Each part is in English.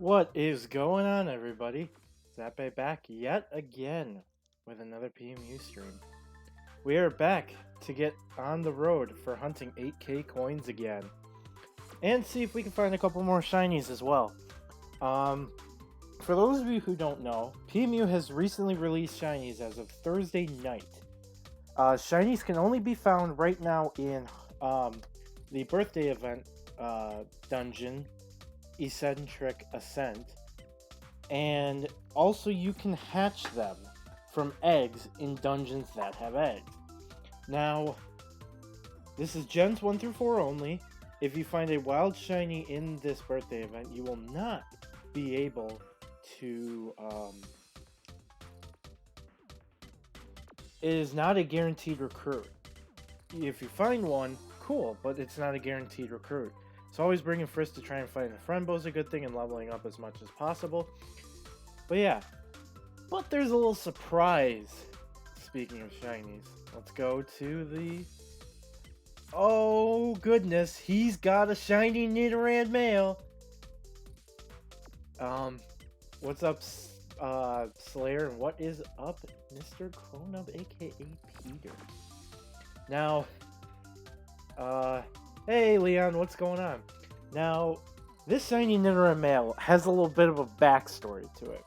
What is going on, everybody? Zappe back yet again with another PMU stream. We are back to get on the road for hunting 8k coins again. And see if we can find a couple more shinies as well. For those of you who don't know, PMU has recently released shinies as of Thursday night. Shinies can only be found right now in the birthday event dungeon, Eccentric Ascent, and also you can hatch them from eggs in dungeons that have eggs. Now, this is gens 1 through 4 only. If you find a wild shiny in this birthday event, you will not be able to it is not a guaranteed recruit. If you find one, cool, but it's not a guaranteed recruit. So always bringing Frisk to try and find a friend bow is a good thing, and leveling up as much as possible. But yeah, but there's a little surprise. Speaking of shinies, let's go to the... Oh goodness, he's got a shiny Nidoran male. What's up, Slayer? And what is up, Mr. Cronub, aka Peter? Now, hey Leon, what's going on? Now, this shiny Nidoran male has a little bit of a backstory to it.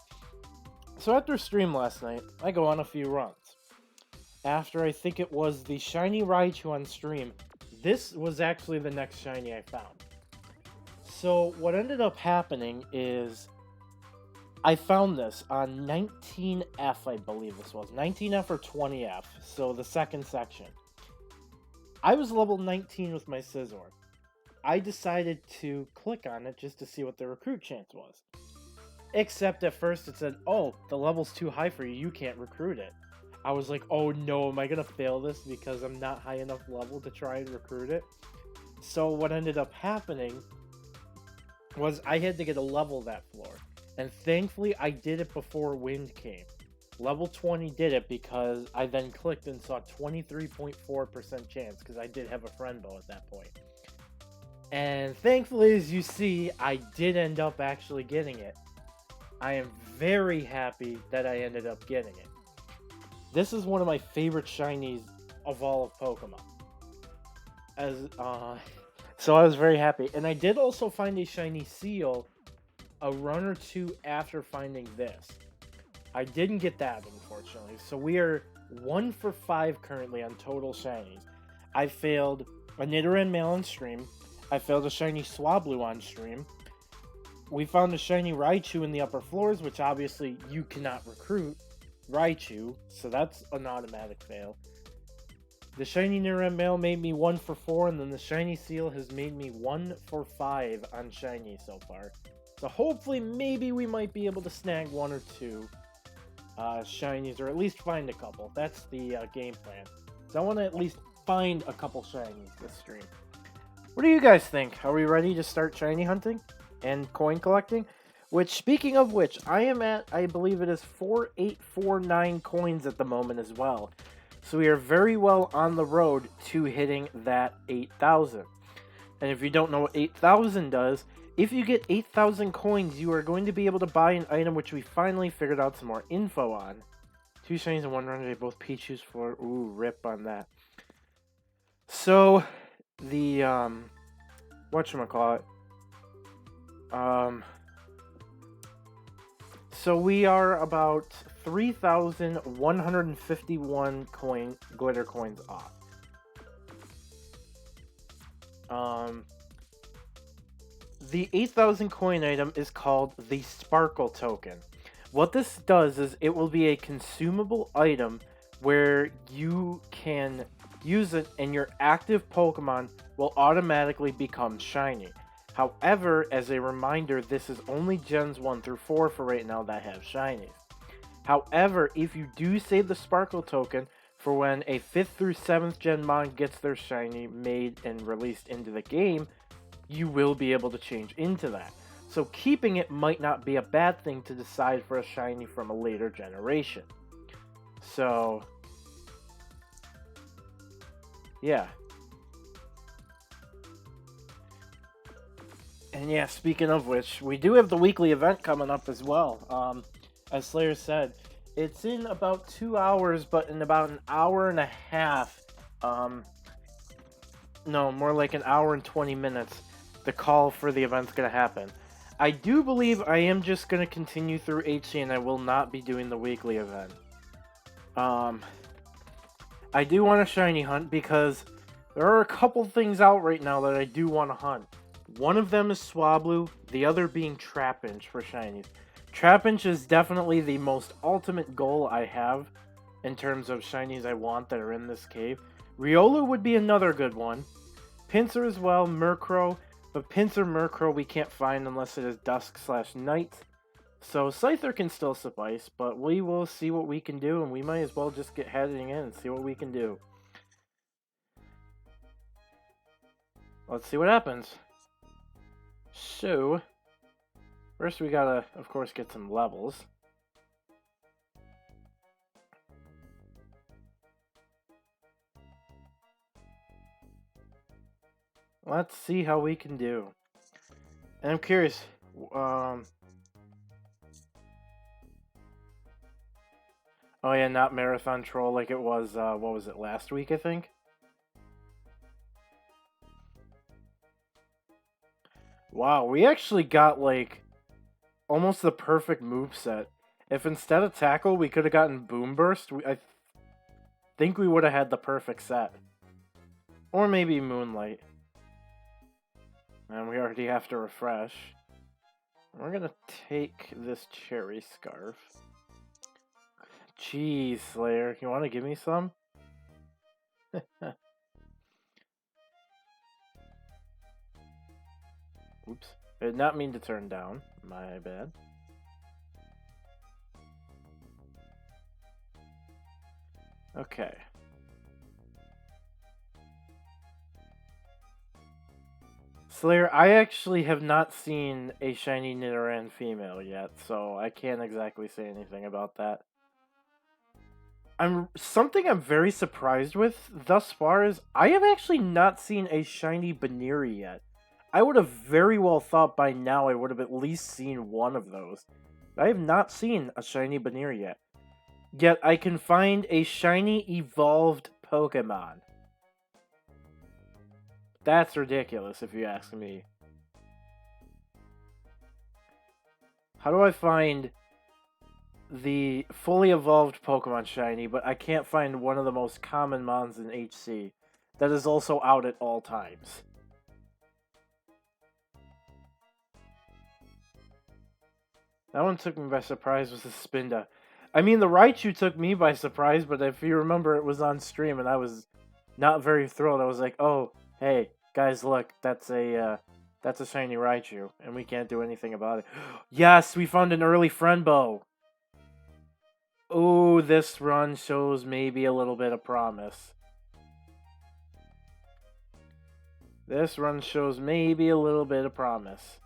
So after stream last night, I go on a few runs. After I think it was the shiny Raichu on stream, this was actually the next shiny I found. So what ended up happening is I found this on 19F, I believe this was. 19F or 20F, so the second section. I was level 19 with my Scizor. I decided to click on it just to see what the recruit chance was. Except at first it said, oh, the level's too high for you, you can't recruit it. I was like, oh no, am I going to fail this because I'm not high enough level to try and recruit it? So what ended up happening was I had to get a level that floor. And thankfully I did it before wind came. Level 20 did it because I then clicked and saw 23.4% chance because I did have a friend bow at that point. And thankfully, as you see, I did end up actually getting it. I am very happy that I ended up getting it. This is one of my favorite shinies of all of Pokemon. So I was very happy. And I did also find a shiny seal a run or two after finding this. I didn't get that, unfortunately. So we are 1 for 5 currently on total shinies. I failed a Nidoran male on stream. I failed a shiny Swablu on stream. We found a shiny Raichu in the upper floors, which obviously you cannot recruit Raichu, so that's an automatic fail. The shiny Nidoran male made me 1 for 4, and then the shiny seal has made me 1 for 5 on shiny so far. So hopefully, maybe we might be able to snag 1 or 2 shinies, or at least find a couple. That's the game plan. So I want to at least find a couple shinies this stream. What do you guys think? Are we ready to start shiny hunting and coin collecting? Which, speaking of which, I am at, I believe it is 4849 coins at the moment as well. So we are very well on the road to hitting that 8,000. And if you don't know what 8,000 does, if you get 8,000 coins, you are going to be able to buy an item which we finally figured out some more info on. 2 shinies and 1 run, both Pichu's for, ooh, rip on that. So, the, whatchamacallit, so we are about 3,151 glitter coins off. The 8,000 coin item is called the Sparkle Token. What this does is it will be a consumable item where you can use it and your active Pokemon will automatically become shiny. However, as a reminder, this is only gens 1 through 4 for right now that have shinies. However, if you do save the Sparkle Token for when a 5th through 7th gen mon gets their shiny made and released into the game, you will be able to change into that. So keeping it might not be a bad thing to decide for a shiny from a later generation. So, yeah. And yeah, speaking of which, we do have the weekly event coming up as well. As Slayer said, it's in about 2 hours, but in about an hour and a half, no, more like an hour and 20 minutes, the call for the event's going to happen. I do believe I am just going to continue through HC and I will not be doing the weekly event. I do want a shiny hunt because there are a couple things out right now that I do want to hunt. One of them is Swablu, the other being Trapinch for shinies. Trapinch is definitely the most ultimate goal I have in terms of shinies I want that are in this cave. Riolu would be another good one. Pinsir as well, Murkrow, but Pinsir Murkrow we can't find unless it is dusk/night. So Scyther can still suffice, but we will see what we can do, and we might as well just get heading in and see what we can do. Let's see what happens. So, first we gotta, of course, get some levels. Let's see how we can do. And I'm curious, oh yeah, not Marathon Troll like it was, what was it, last week, I think? Wow, we actually got, like, almost the perfect moveset. If instead of Tackle we could have gotten Boom Burst, I think we would have had the perfect set. Or maybe Moonlight. And we already have to refresh. We're gonna take this Cherry Scarf. Jeez, Slayer, you want to give me some? Oops. I did not mean to turn down. My bad. Okay. Slayer, I actually have not seen a shiny Nidoran female yet, so I can't exactly say anything about that. Something I'm very surprised with thus far is I have actually not seen a shiny Baniri yet. I would have very well thought by now I would have at least seen one of those. I have not seen a shiny Baniri yet. Yet I can find a shiny evolved Pokemon. That's ridiculous if you ask me. How do I find the fully evolved Pokemon shiny, but I can't find one of the most common mons in HC that is also out at all times? That one took me by surprise with the Spinda. I mean, the Raichu took me by surprise, but if you remember, it was on stream, and I was not very thrilled. I was like, oh, hey, guys, look, that's a shiny Raichu, and we can't do anything about it. Yes, we found an early Friendbow! Ooh, this run shows maybe a little bit of promise. This run shows maybe a little bit of promise.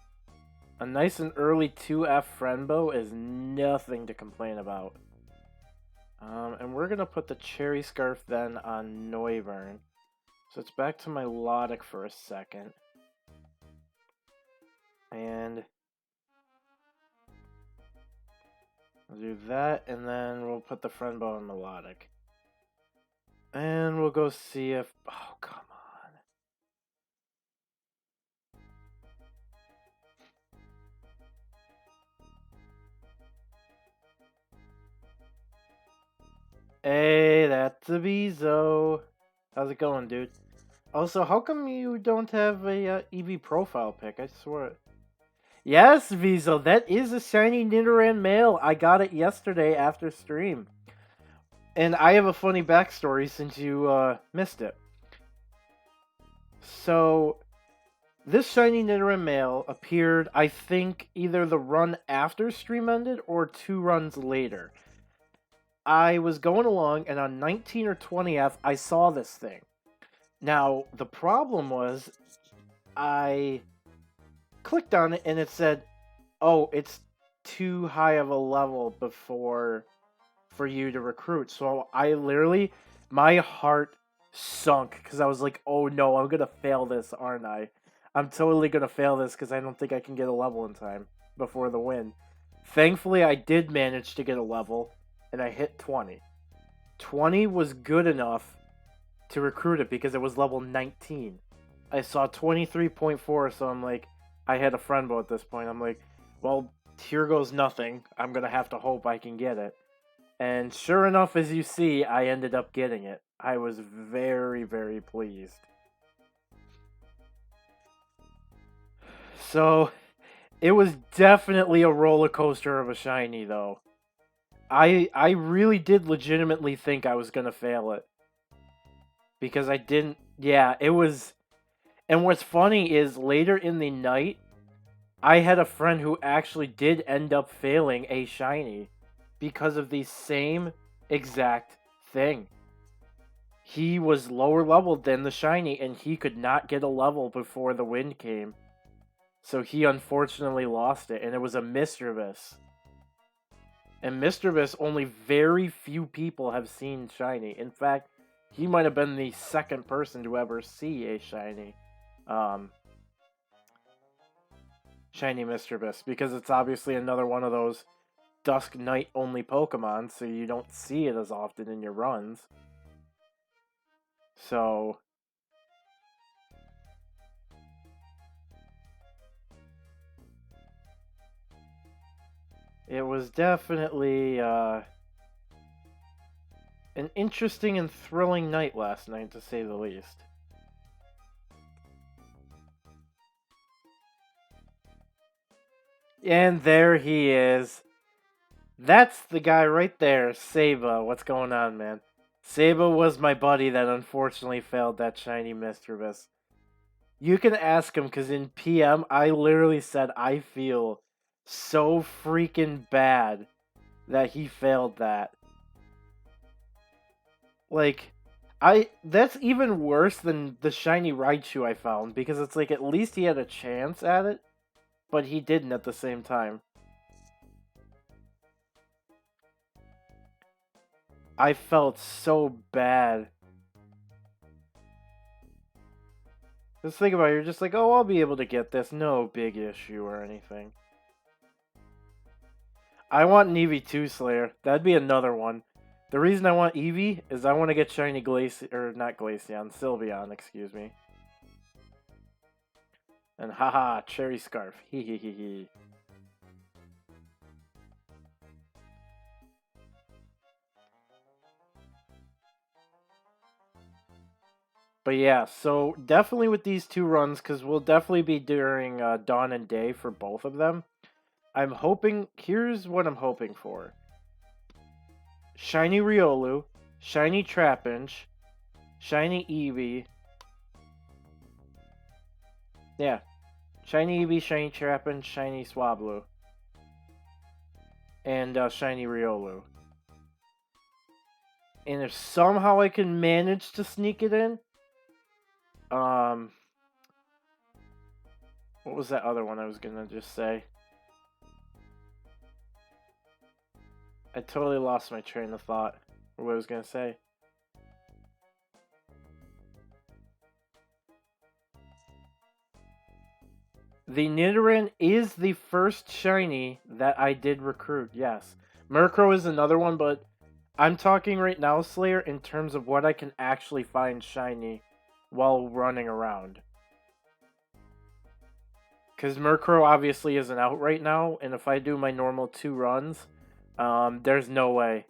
A nice and early 2F Friendbow is nothing to complain about. And we're going to put the Cherry Scarf then on Noivern. So it's back to my Melodic for a second. And I'll do that, and then we'll put the Friendbow on Melodic. And we'll go see if... Oh, come on. Hey, that's a Bezo. How's it going, dude? Also, how come you don't have a EV profile pic? I swear. Yes, Bezo, that is a shiny Nidoran male. I got it yesterday after stream. And I have a funny backstory since you missed it. So, this shiny Nidoran male appeared, I think, either the run after stream ended or 2 runs later. I was going along, and on 19 or 20th, I saw this thing. Now, the problem was, I clicked on it, and it said, oh, it's too high of a level for you to recruit. So I literally, my heart sunk, because I was like, oh no, I'm going to fail this, aren't I? I'm totally gonna fail this because I don't think I can get a level in time before the win. Thankfully, I did manage to get a level, and I hit 20. 20 was good enough to recruit it because it was level 19. I saw 23.4, so I'm like, I had a friend at this point. I'm like, well, here goes nothing. I'm gonna have to hope I can get it. And sure enough, as you see, I ended up getting it. I was very, very pleased. So, it was definitely a roller coaster of a shiny, though. I really did legitimately think I was gonna fail it. Because I didn't. Yeah, it was. And what's funny is later in the night, I had a friend who actually did end up failing a shiny because of the same exact thing. He was lower leveled than the shiny and he could not get a level before the wind came. So he unfortunately lost it, and it was a Mischievous. And Mischievous, only very few people have seen shiny. In fact, he might have been the second person to ever see a shiny. Shiny Mischievous, because it's obviously another one of those dusk night only Pokemon, so you don't see it as often in your runs. So it was definitely an interesting and thrilling night last night, to say the least. And there he is. That's the guy right there, Saba. What's going on, man? Saba was my buddy that unfortunately failed that shiny Mischievous. You can ask him, because in PM, I literally said I feel so freaking bad that he failed that. Like, that's even worse than the shiny Raichu I found, because it's like at least he had a chance at it, but he didn't at the same time. I felt so bad. Just think about it, you're just like, oh, I'll be able to get this, no big issue or anything. I want an Eevee 2 Slayer. That'd be another one. The reason I want Eevee is I want to get shiny Glaceon, or not Glaceon, Sylveon, excuse me. And haha, Cherry Scarf. Hee hee hee hee. But yeah, so definitely with these two runs, because we'll definitely be during dawn and day for both of them. I'm hoping, here's what I'm hoping for. Shiny Riolu, Shiny Trapinch, Shiny Eevee. Yeah. Shiny Eevee, Shiny Trapinch, Shiny Swablu. And Shiny Riolu. And if somehow I can manage to sneak it in, what was that other one I was gonna just say? I totally lost my train of thought, or what I was gonna say. The Nidoran is the first shiny that I did recruit, yes. Murkrow is another one, but I'm talking right now, Slayer, in terms of what I can actually find shiny while running around. Because Murkrow obviously isn't out right now, and if I do my normal 2 runs, there's no way.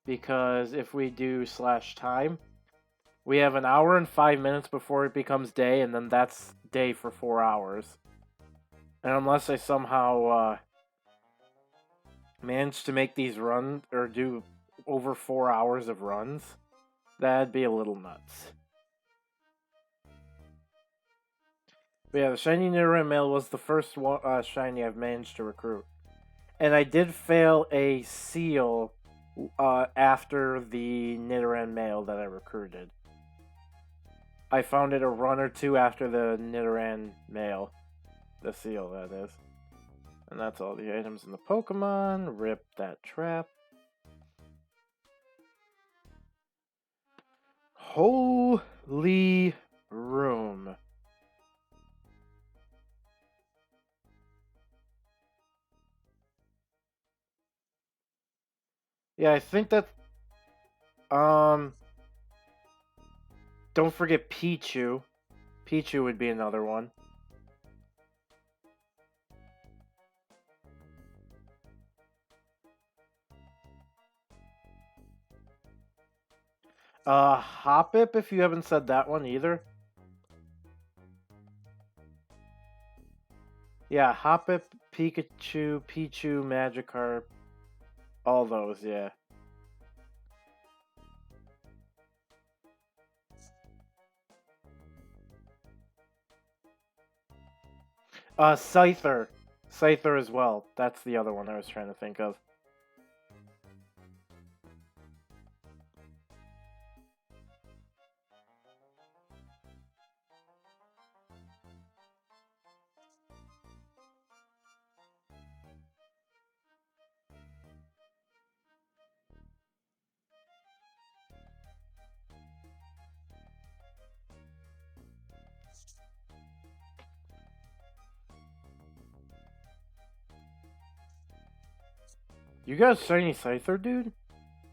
Because if we do /time, we have an hour and 5 minutes before it becomes day, and then that's day for 4 hours. And unless I somehow manage to make these runs, or do over 4 hours of runs, that'd be a little nuts. But yeah, the Shiny Nidoran male was the first shiny I've managed to recruit. And I did fail a seal after the Nidoran male that I recruited. I found it a run or two after the Nidoran male. The seal, that is. And that's all the items in the Pokemon. Rip that trap. Holy room. Yeah, I think that... Um... Don't forget Pichu. Pichu would be another one. Hoppip, if you haven't said that one either. Yeah, Hoppip, Pikachu, Pichu, Magikarp. All those, yeah. Scyther. Scyther as well. That's the other one I was trying to think of. You got a shiny Scyther, dude?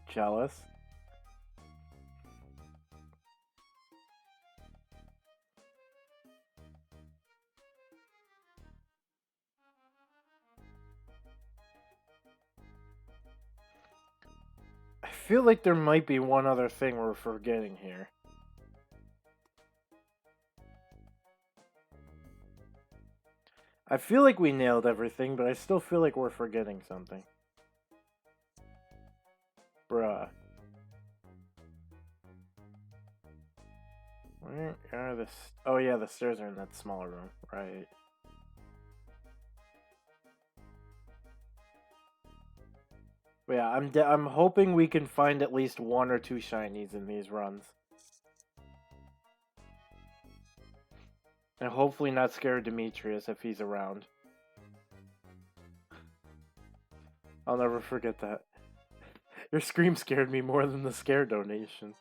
Jealous. I feel like there might be one other thing we're forgetting here. I feel like we nailed everything, but I still feel like we're forgetting something. Bruh. Where are the... Oh yeah, the stairs are in that smaller room. Right. But yeah, I'm hoping we can find at least one or two shinies in these runs. And hopefully not scare Demetrius if he's around. I'll never forget that. Your scream scared me more than the scare donation.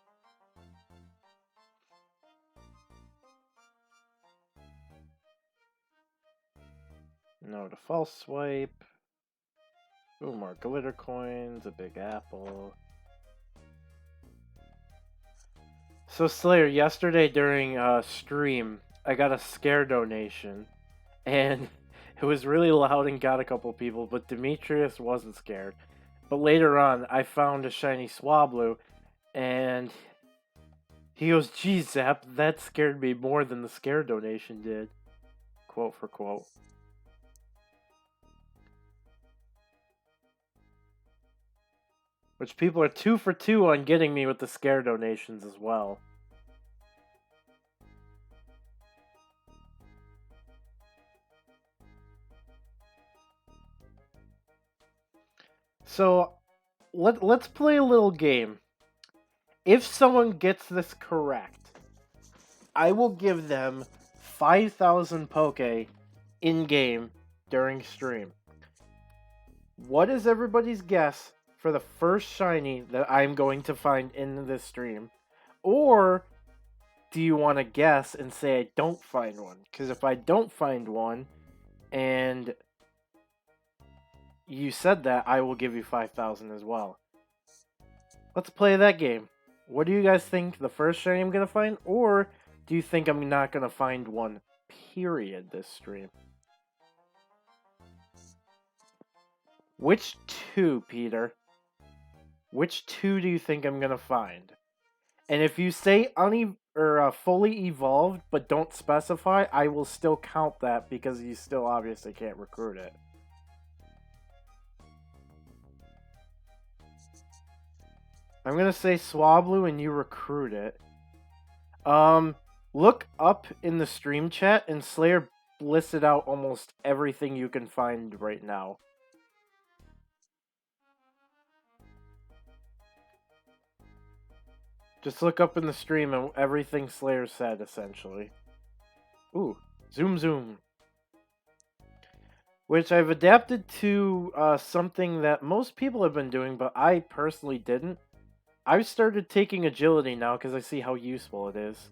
No to false swipe. Ooh, more glitter coins, a big apple. So Slayer, yesterday during stream, I got a scare donation, and it was really loud and got a couple people, but Demetrius wasn't scared. But later on, I found a shiny Swablu, and he goes, "Geez, Zap, that scared me more than the scare donation did." Quote for quote. Which people are 2 for 2 on getting me with the scare donations as well. So, let's play a little game. If someone gets this correct, I will give them 5,000 Poke in-game during stream. What is everybody's guess for the first shiny that I'm going to find in this stream? Or do you want to guess and say I don't find one? Because if I don't find one, and you said that, I will give you 5,000 as well. Let's play that game. What do you guys think the first shiny I'm going to find? Or do you think I'm not going to find one, period, this stream? Which two, Peter? Which two do you think I'm going to find? And if you say fully evolved but don't specify, I will still count that because you still obviously can't recruit it. I'm gonna say Swablu and you recruit it. Look up in the stream chat and Slayer listed out almost everything you can find right now. Just look up in the stream and everything Slayer said, essentially. Ooh, zoom zoom. Which I've adapted to something that most people have been doing, but I personally didn't. I've started taking agility now because I see how useful it is.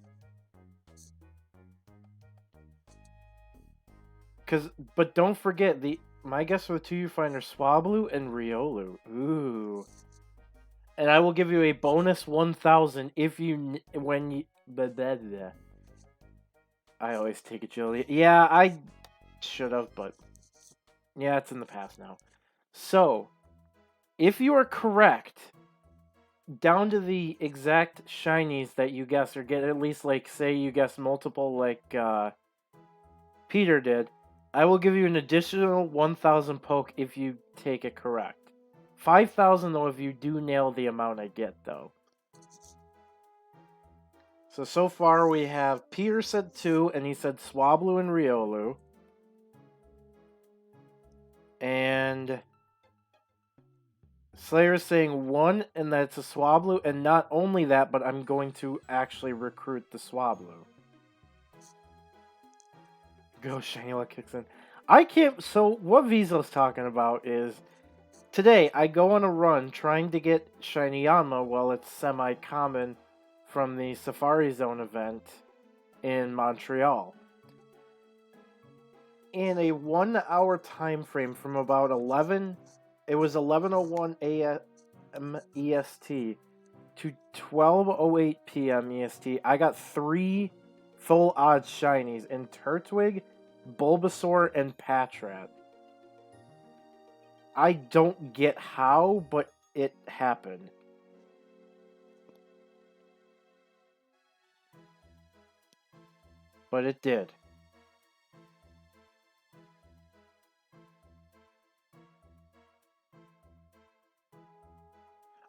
But don't forget, my guess for the two you find are Swablu and Riolu. Ooh. And I will give you a bonus 1,000 if you when you. Blah, blah, blah. I always take agility. Yeah, I should have, but yeah, it's in the past now. So, if you are correct, down to the exact shinies that you guess, or get at least like say you guess multiple like Peter did, I will give you an additional 1,000 poke if you take it correct. 5,000 though if you do nail the amount I get though. So far we have Peter said 2 and he said Swablu and Riolu. And Slayer is saying 1 and that's a Swablu, and not only that, but I'm going to actually recruit the Swablu. Go Shiny Luck kicks in. I can't. So what Vizo's talking about is today I go on a run trying to get Shiny Yanma while it's semi-common from the Safari Zone event in Montreal. In a 1 hour time frame from about 11:01 a.m. EST to 12:08 p.m. EST, I got 3 full odds shinies in Turtwig, Bulbasaur, and Patrat. I don't get how, but it happened. But it did.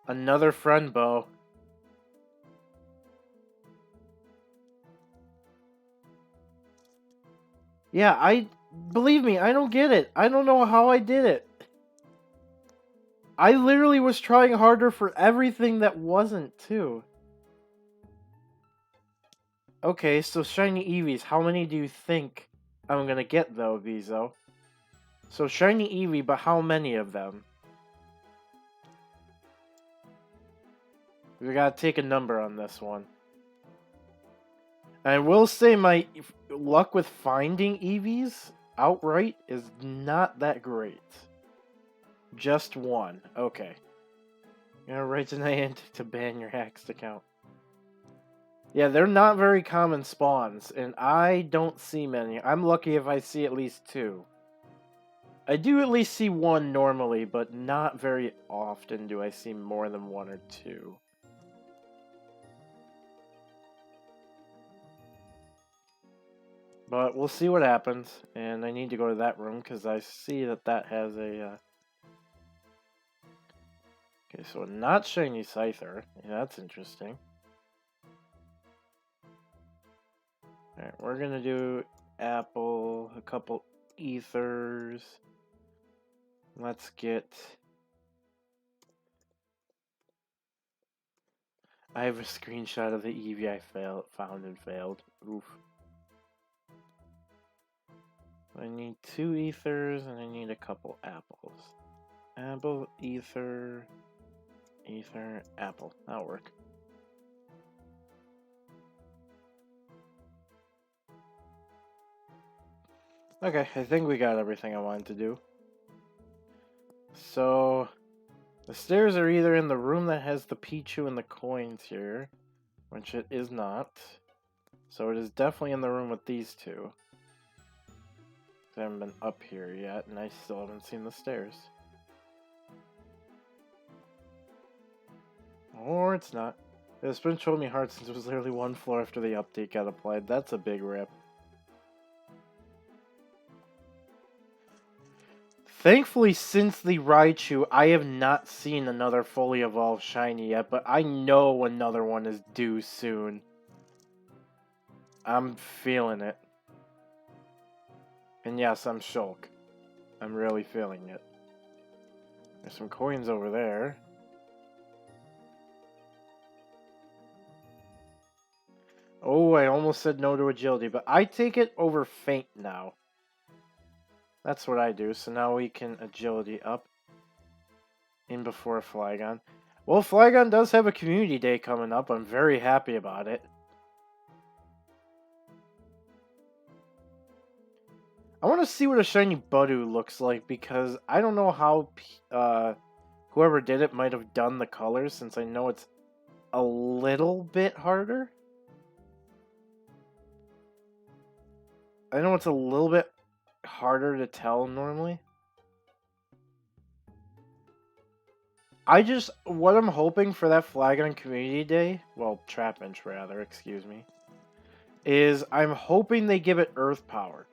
Another friend, Bo. Yeah, believe me, I don't get it. I don't know how I did it. I literally was trying harder for everything that wasn't, too. Okay, so shiny Eevees, how many do you think I'm gonna get, though, Vizo? So shiny Eevee, but how many of them? We gotta take a number on this one. I will say my luck with finding Eevees outright is not that great. Just 1. Okay. I'm gonna write tonight to ban your Haxed account. Yeah, they're not very common spawns, and I don't see many. I'm lucky if I see at least 2. I do at least see 1 normally, but not very often do I see more than 1 or 2. But we'll see what happens, and I need to go to that room because I see that that has a... Okay, so not shiny Scyther. Yeah, that's interesting. Alright, we're gonna do Apple, a couple Ethers. Let's get... I have a screenshot of the Eevee I found and failed. Oof. I need 2 Ethers and I need a couple apples. Apple, Ether, Ether, Apple. That'll work. Okay, I think we got everything I wanted to do. So, the stairs are either in the room that has the Pichu and the coins here, which it is not. So it is definitely in the room with these 2. I haven't been up here yet, and I still haven't seen the stairs. Or it's not. It's been showing me hard since it was literally 1 floor after the update got applied. That's a big rip. Thankfully, since the Raichu, I have not seen another fully evolved shiny yet, but I know another one is due soon. I'm feeling it. And yes, I'm Shulk. I'm really feeling it. There's some coins over there. Oh, I almost said no to agility, but I take it over faint now. That's what I do, so now we can agility up in before Flygon. Well, Flygon does have a community day coming up. I'm very happy about it. I want to see what a shiny Budu looks like because I don't know how Whoever did it might have done the colors, since I know it's a little bit harder. I know it's a little bit harder to tell normally. What I'm hoping for that flag on Community Day, well, Trapinch rather, excuse me, is I'm hoping they give it Earth Power.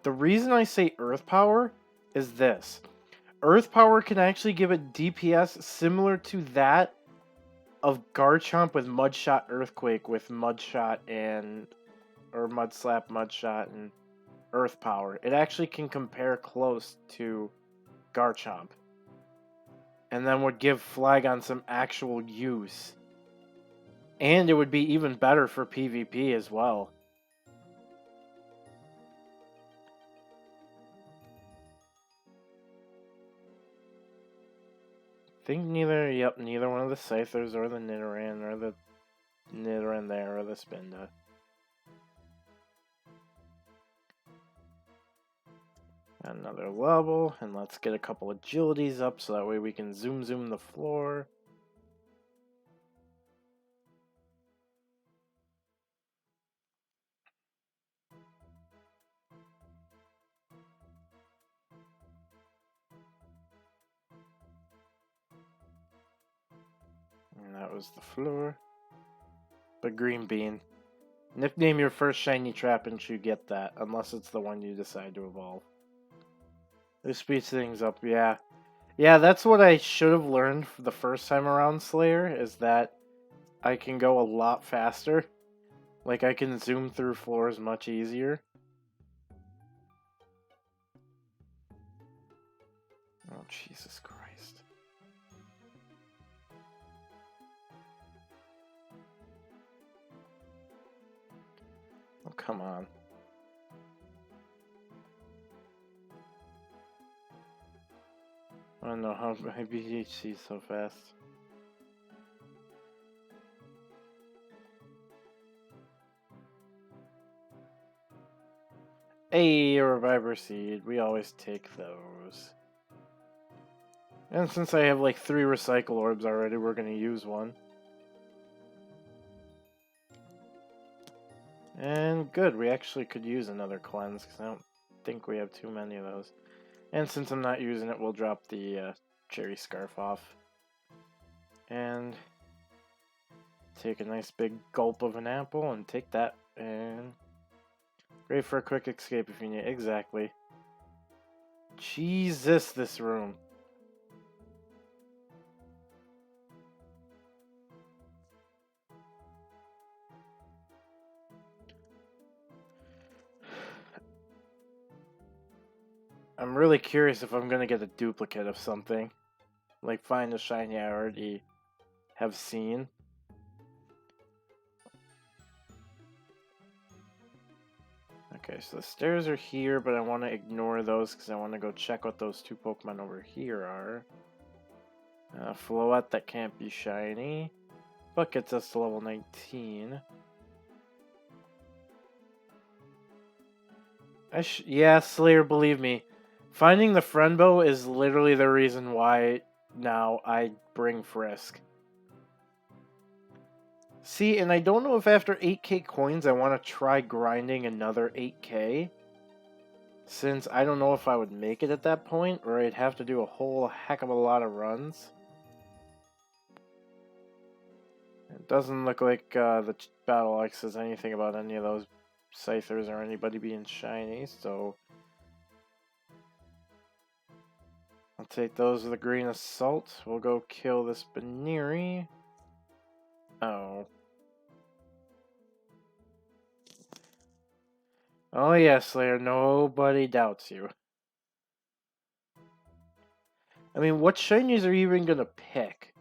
The reason I say Earth Power is this. Earth Power can actually give it DPS similar to that of Garchomp with Mudshot Earthquake with Mudshot and... or Mudslap, Mudshot, and Earth Power. It actually can compare close to Garchomp. And then would give Flygon some actual use. And it would be even better for PvP as well. I think neither one of the Scythers or the Nidoran or the Nidoran there or the Spinda. Another level, and let's get a couple agilities up so that way we can zoom the floor. And that was the floor. But Green Bean. Nickname your first shiny Trapinch, you get that, unless it's the one you decide to evolve. This speeds things up, yeah. Yeah, that's what I should have learned the first time around Slayer, is that I can go a lot faster. Like, I can zoom through floors much easier. Oh, Jesus Christ. Oh, come on. I don't know how my BHC is so fast. Hey, a Reviver Seed. We always take those. And since I have like 3 Recycle Orbs already, we're going to use one. And good, we actually could use another Cleanse, because I don't think we have too many of those. And since I'm not using it, we'll drop the Cherry Scarf off. And take a nice big gulp of an apple and take that. And great for a quick escape if you need it. Exactly. Jesus, this room. I'm really curious if I'm going to get a duplicate of something. Like find a shiny I already have seen. Okay, so the stairs are here, but I want to ignore those because I want to go check what those 2 Pokemon over here are. Floette that can't be shiny, but gets us to level 19. Yeah, Slayer, believe me. Finding the Friendbow is literally the reason why now I bring Frisk. See, and I don't know if after 8k coins I want to try grinding another 8k. Since I don't know if I would make it at that point, or I'd have to do a whole heck of a lot of runs. It doesn't look like the Battle X says anything about any of those Scythers or anybody being shiny, so... I'll take those with a grain of salt. We'll go kill this Baneri. Oh. Oh yes, Slayer, nobody doubts you. I mean, what shinies are you even gonna pick?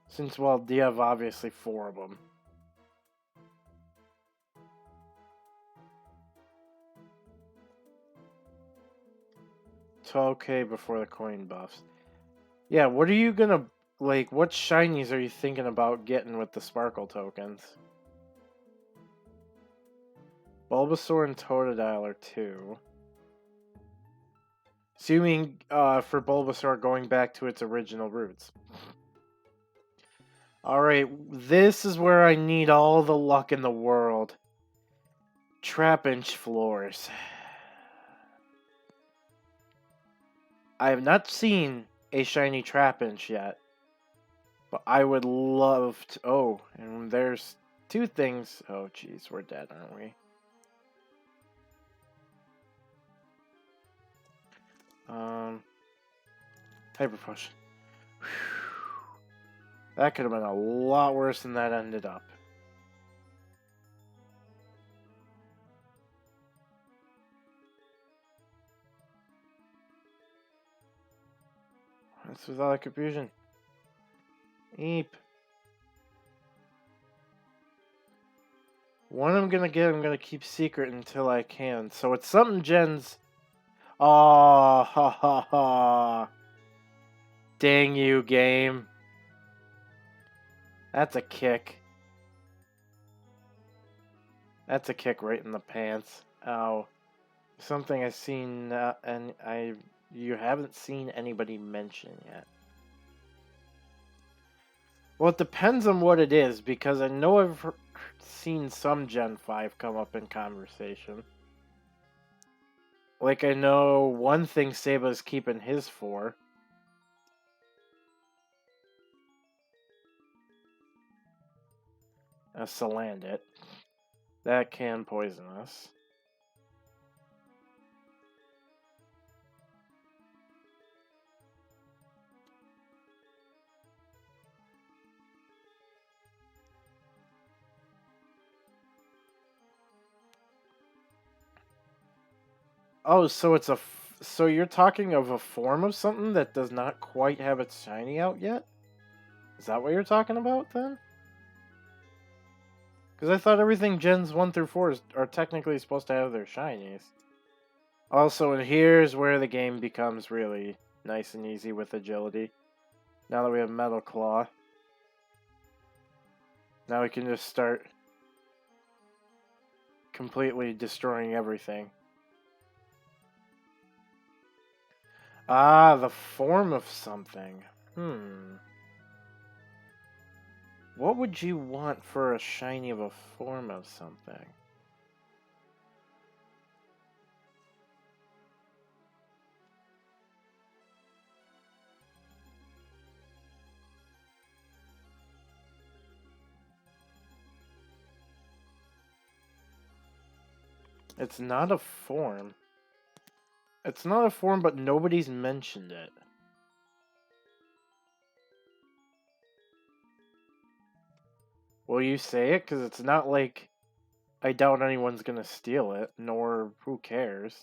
Since, well, you have obviously 4 of them. So okay before the coin buffs. Yeah, what are you gonna, like, what shinies are you thinking about getting with the Sparkle tokens? Bulbasaur and Totodile are 2. Assuming for Bulbasaur going back to its original roots. Alright, this is where I need all the luck in the world. Trap-inch floors. I have not seen a shiny Trap-inch yet. But I would love to... Oh, and there's two things. Oh, jeez, we're dead, aren't we? Hyper Potion. That could have been a lot worse than that ended up. That's without confusion. Eep. One I'm gonna get, I'm gonna keep secret until I can. So it's something Jen's... Oh, ha ha ha. Dang you, game. That's a kick. That's a kick right in the pants. Ow. Something I've seen, and you haven't seen anybody mention yet. Well, it depends on what it is, because I know I've seen some Gen 5 come up in conversation. Like, I know one thing Saba's keeping his for. A Salandit. That can poison us. Oh, so it's so you're talking of a form of something that does not quite have its shiny out yet? Is that what you're talking about, then? Because I thought everything Gens 1 through 4 are technically supposed to have their shinies. Also, and here's where the game becomes really nice and easy with agility. Now that we have Metal Claw. Now we can just start completely destroying everything. Ah, the form of something. What would you want for a shiny of a form of something? It's not a form. It's not a form, but nobody's mentioned it. Will you say it? Because it's not like I doubt anyone's gonna steal it, nor who cares.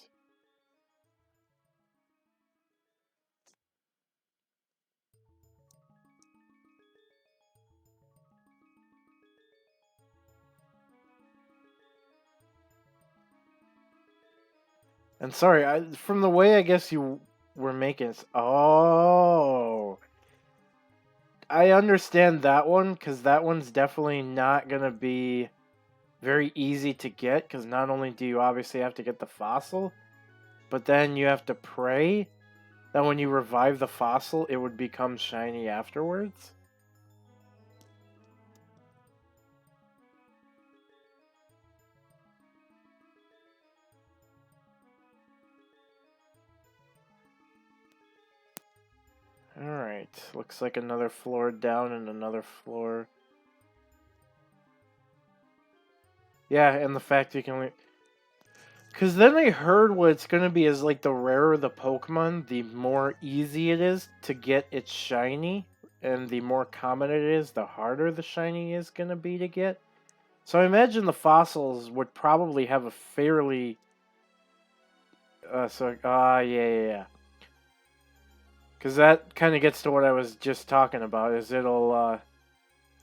And sorry, from the way I guess you were making it... Oh... I understand that one, because that one's definitely not going to be very easy to get, because not only do you obviously have to get the fossil, but then you have to pray that when you revive the fossil, it would become shiny afterwards. Alright, looks like another floor down and another floor. Yeah, and the fact you can only... Because then I heard what it's going to be is like the rarer the Pokemon, the more easy it is to get its shiny. And the more common it is, the harder the shiny is going to be to get. So I imagine the fossils would probably have a fairly... yeah. Because that kind of gets to what I was just talking about, is it'll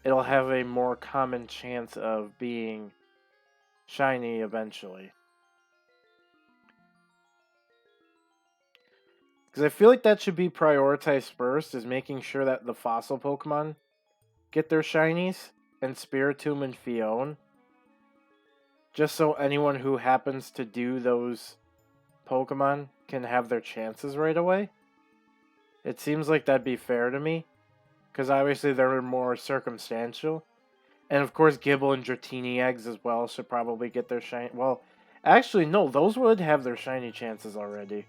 have a more common chance of being shiny eventually. Because I feel like that should be prioritized first, is making sure that the fossil Pokemon get their shinies, and Spiritomb and Fion. Just so anyone who happens to do those Pokemon can have their chances right away. It seems like that'd be fair to me, because obviously they're more circumstantial. And of course, Gibble and Dratini eggs as well should probably get their shiny. Well, actually, no, those would have their shiny chances already.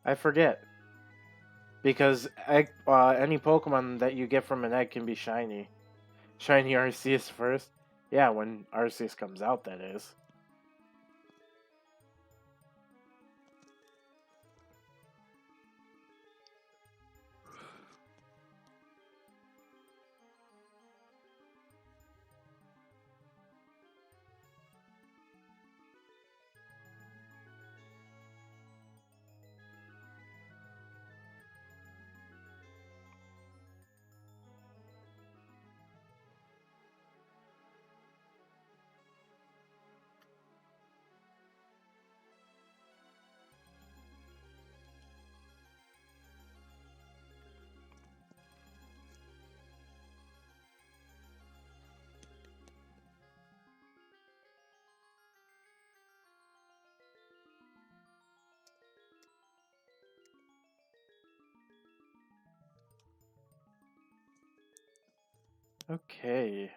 I forget. Because any Pokemon that you get from an egg can be shiny. Shiny Arceus first. Yeah, when Arceus comes out, that is. Okay.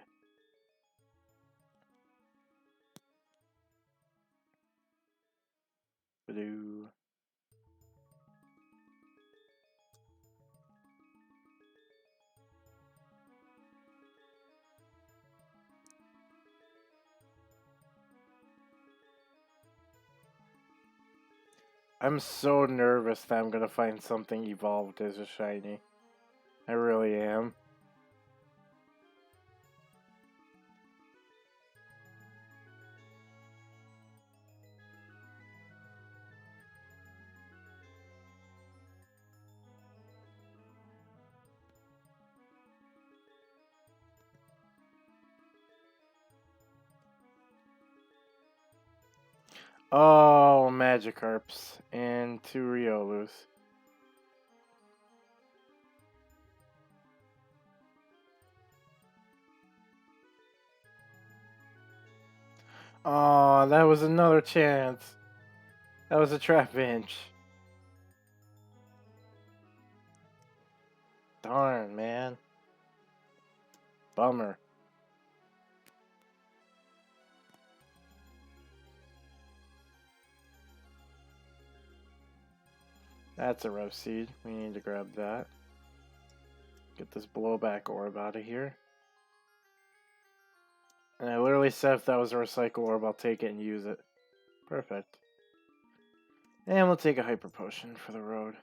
Badoo. I'm so nervous that I'm gonna find something evolved as a shiny. I really am. Oh, Magikarps and 2 Riolus. Oh, that was another chance. That was a trap inch. Darn, man. Bummer. That's a rough seed. We need to grab that. Get this blowback orb out of here. And I literally said if that was a recycle orb, I'll take it and use it. Perfect. And we'll take a hyper potion for the road.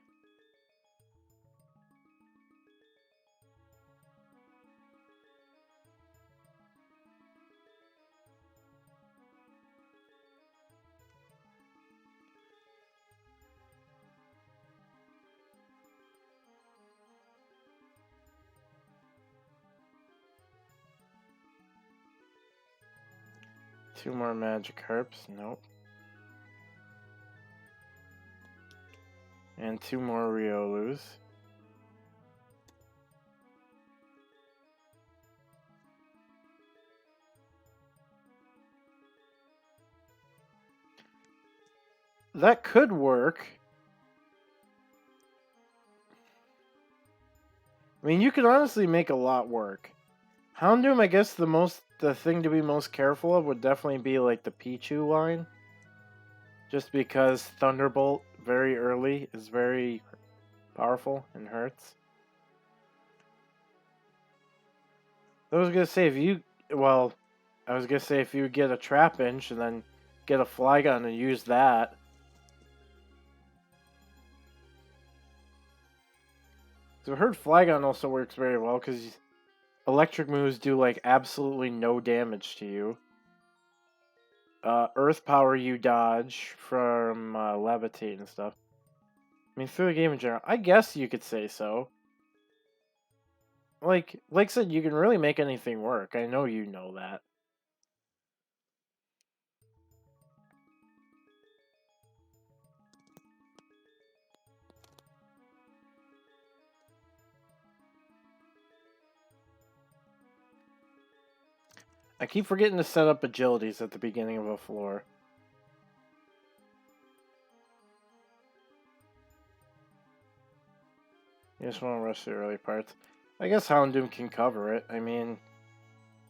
Two more Magikarps. Nope. And 2 more Riolus. That could work. I mean, you could honestly make a lot work. Houndoom, I guess the thing to be most careful of would definitely be like the Pichu line. Just because Thunderbolt very early is very powerful and hurts. I was gonna say if you get a Trap Inch and then get a Flygon and use that. So I heard Flygon also works very well because electric moves do like absolutely no damage to you. Earth power you dodge from levitate and stuff. I mean, through the game in general, I guess you could say so. Like I said, you can really make anything work. I know you know that. I keep forgetting to set up agilities at the beginning of a floor. You just want to rush the early parts. I guess Houndoom can cover it. I mean,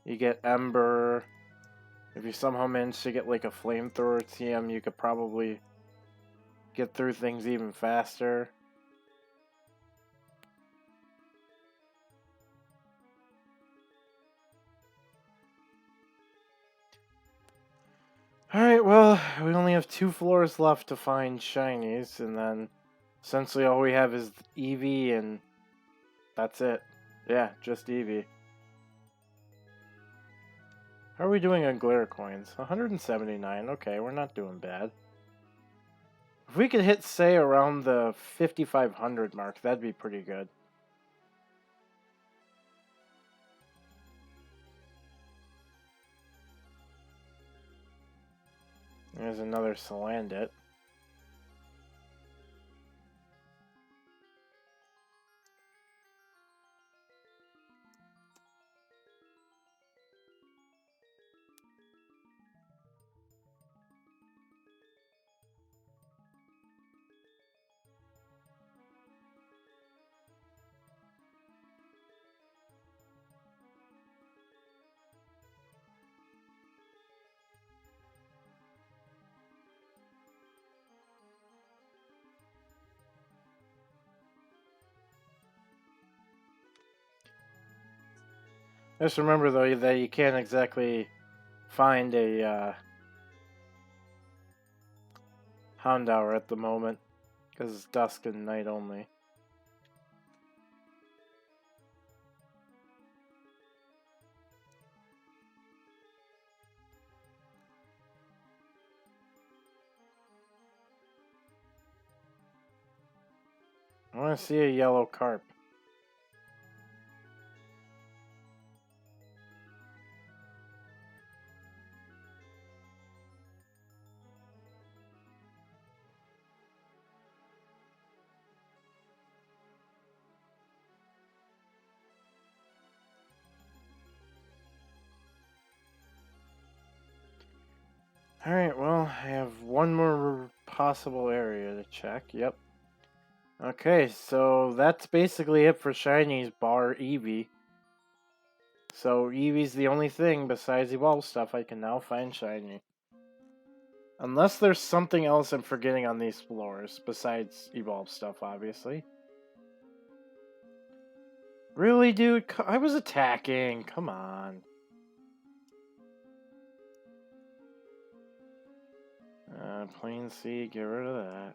you get Ember. If you somehow manage to get like a flamethrower TM, you could probably get through things even faster. Alright, well, we only have 2 floors left to find Shinies, and then essentially all we have is Eevee, and that's it. Yeah, just Eevee. How are we doing on glitter coins? 179, okay, we're not doing bad. If we could hit, say, around the 5,500 mark, that'd be pretty good. There's another Salandit. Just remember, though, that you can't exactly find a Houndour at the moment, because it's dusk and night only. I want to see a yellow carp. Alright, well, I have one more possible area to check. Yep. Okay, so that's basically it for Shinies bar Eevee. So Eevee's the only thing besides Evolve stuff I can now find Shiny. Unless there's something else I'm forgetting on these floors, besides Evolve stuff, obviously. Really, dude? I was attacking. Come on. Plain C, get rid of that.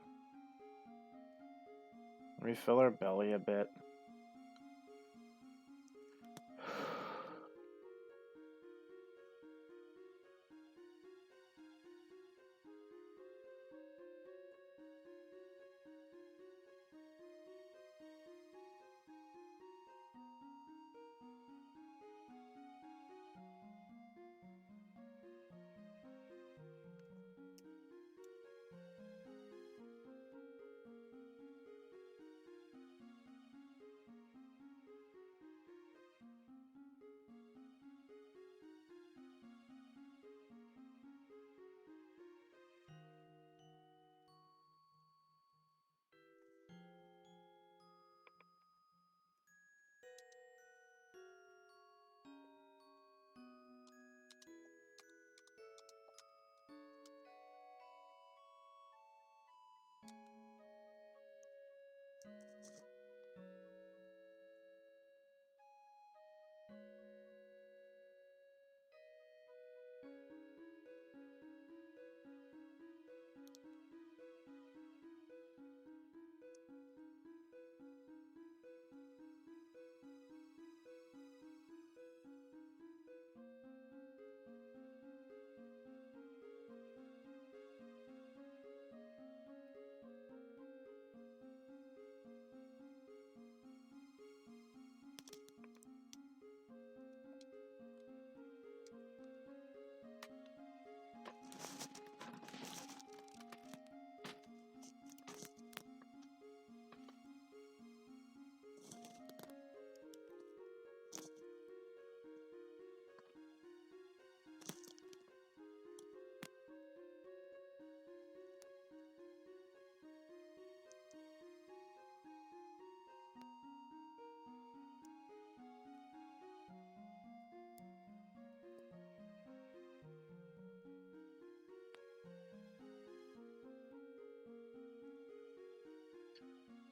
Refill our belly a bit.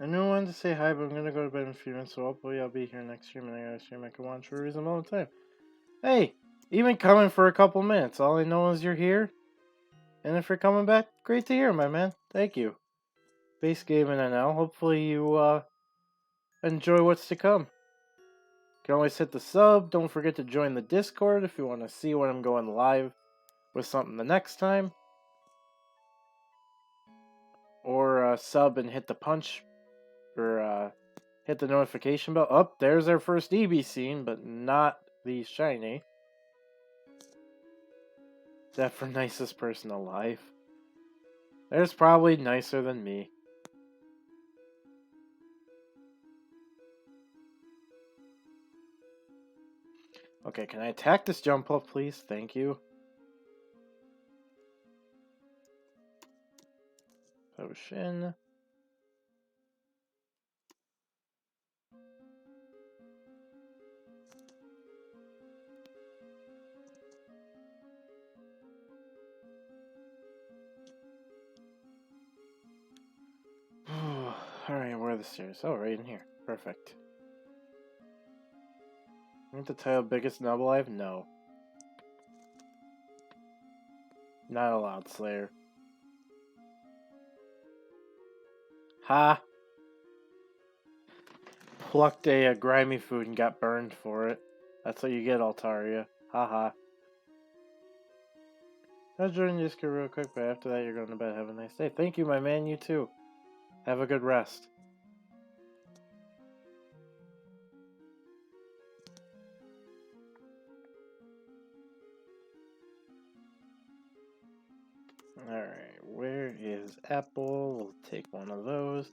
I knew I wanted to say hi, but I'm gonna go to bed in a few minutes, so hopefully I'll be here next stream, and I got a stream I can watch for a reasonable amount of time. Hey, even coming for a couple minutes, all I know is you're here, and if you're coming back, great to hear, my man. Thank you. Base Game and NL, hopefully you, enjoy what's to come. You can always hit the sub, don't forget to join the Discord if you want to see when I'm going live with something the next time. Or sub and hit the punch, or hit the notification bell. Oh, there's our first EB scene, but not the shiny. Is that for nicest person alive? There's probably nicer than me. Okay, can I attack this jump up, please? Thank you. Potion. Alright, where are the stairs? Oh, right in here. Perfect. Want the title biggest nub alive? No. Not allowed, Slayer. Ha! Plucked a grimy food and got burned for it. That's what you get, Altaria. Haha. I'll join the Discord real quick, but after that you're going to bed. Have a nice day. Thank you, my man. You too. Have a good rest. Alright, where is Apple? We'll take one of those.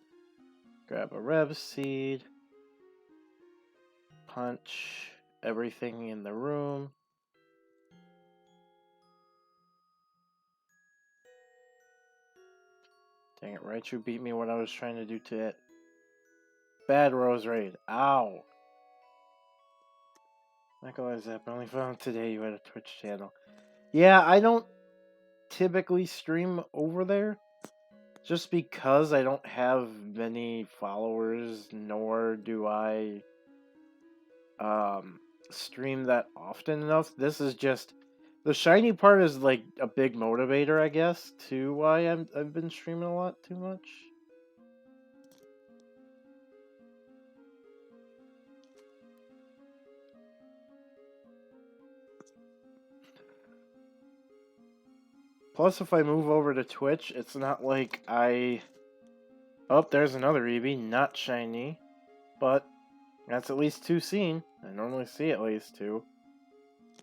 Grab a Rev Seed. Punch everything in the room. Dang it, Raichu beat me what I was trying to do to it. Bad Rose Raid. Ow. Michael Isaac, I only found today you had a Twitch channel. Yeah, I don't typically stream over there. Just because I don't have many followers, nor do I stream that often enough. This is just the shiny part is like a big motivator, I guess, to why I've been streaming a lot too much. Plus, if I move over to Twitch, it's not like I... Oh, there's another Eevee, not shiny. But that's at least 2 seen. I normally see at least 2.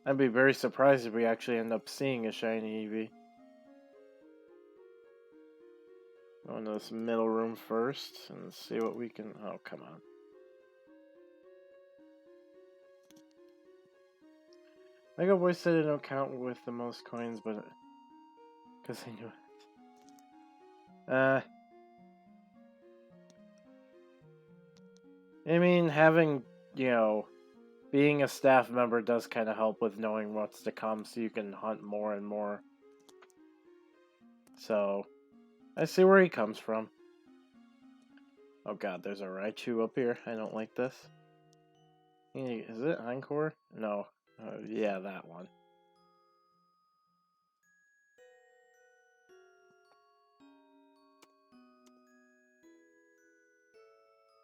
I'd be very surprised if we actually end up seeing a shiny Eevee. Go into this middle room first and see what we can... Oh, come on. Mega Boy said it don't count with the most coins, but... Because I knew it. I mean, having, you know, being a staff member does kind of help with knowing what's to come so you can hunt more and more. So, I see where he comes from. Oh god, there's a Raichu up here. I don't like this. Is it Encore? No. Yeah, that one.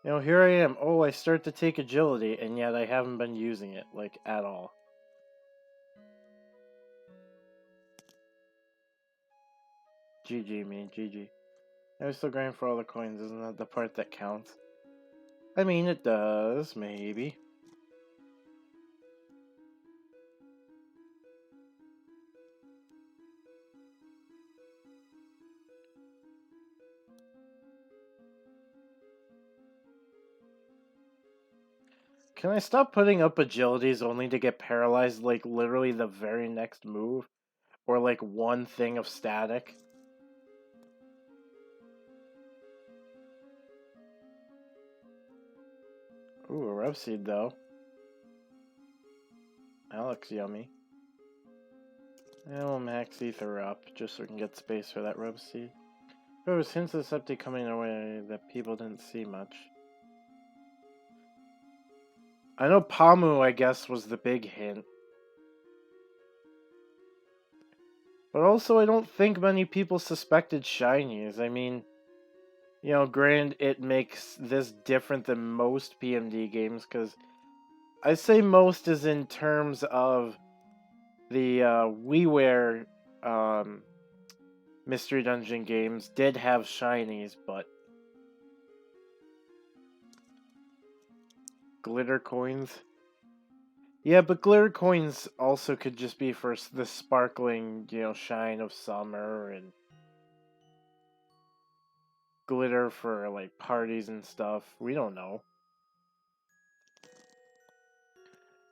You know, here I am. Oh, I start to take agility, and yet I haven't been using it, like, at all. GG, me. GG. I was still grinding for all the coins. Isn't that the part that counts? I mean, it does, maybe. Can I stop putting up agilities only to get paralyzed, like, literally the very next move? Or, like, one thing of static? Ooh, a Rev Seed, though. That looks yummy. And we'll max Ether up, just so we can get space for that Rev Seed. There was hints of this update coming our way that people didn't see much. I know Pamu, I guess, was the big hint. But also, I don't think many people suspected Shinies. I mean, you know, granted, it makes this different than most PMD games, because I say most is in terms of the WiiWare Mystery Dungeon games did have Shinies, but glitter coins. Yeah, but glitter coins also could just be for the sparkling, you know, shine of summer, and glitter for like parties and stuff. We don't know.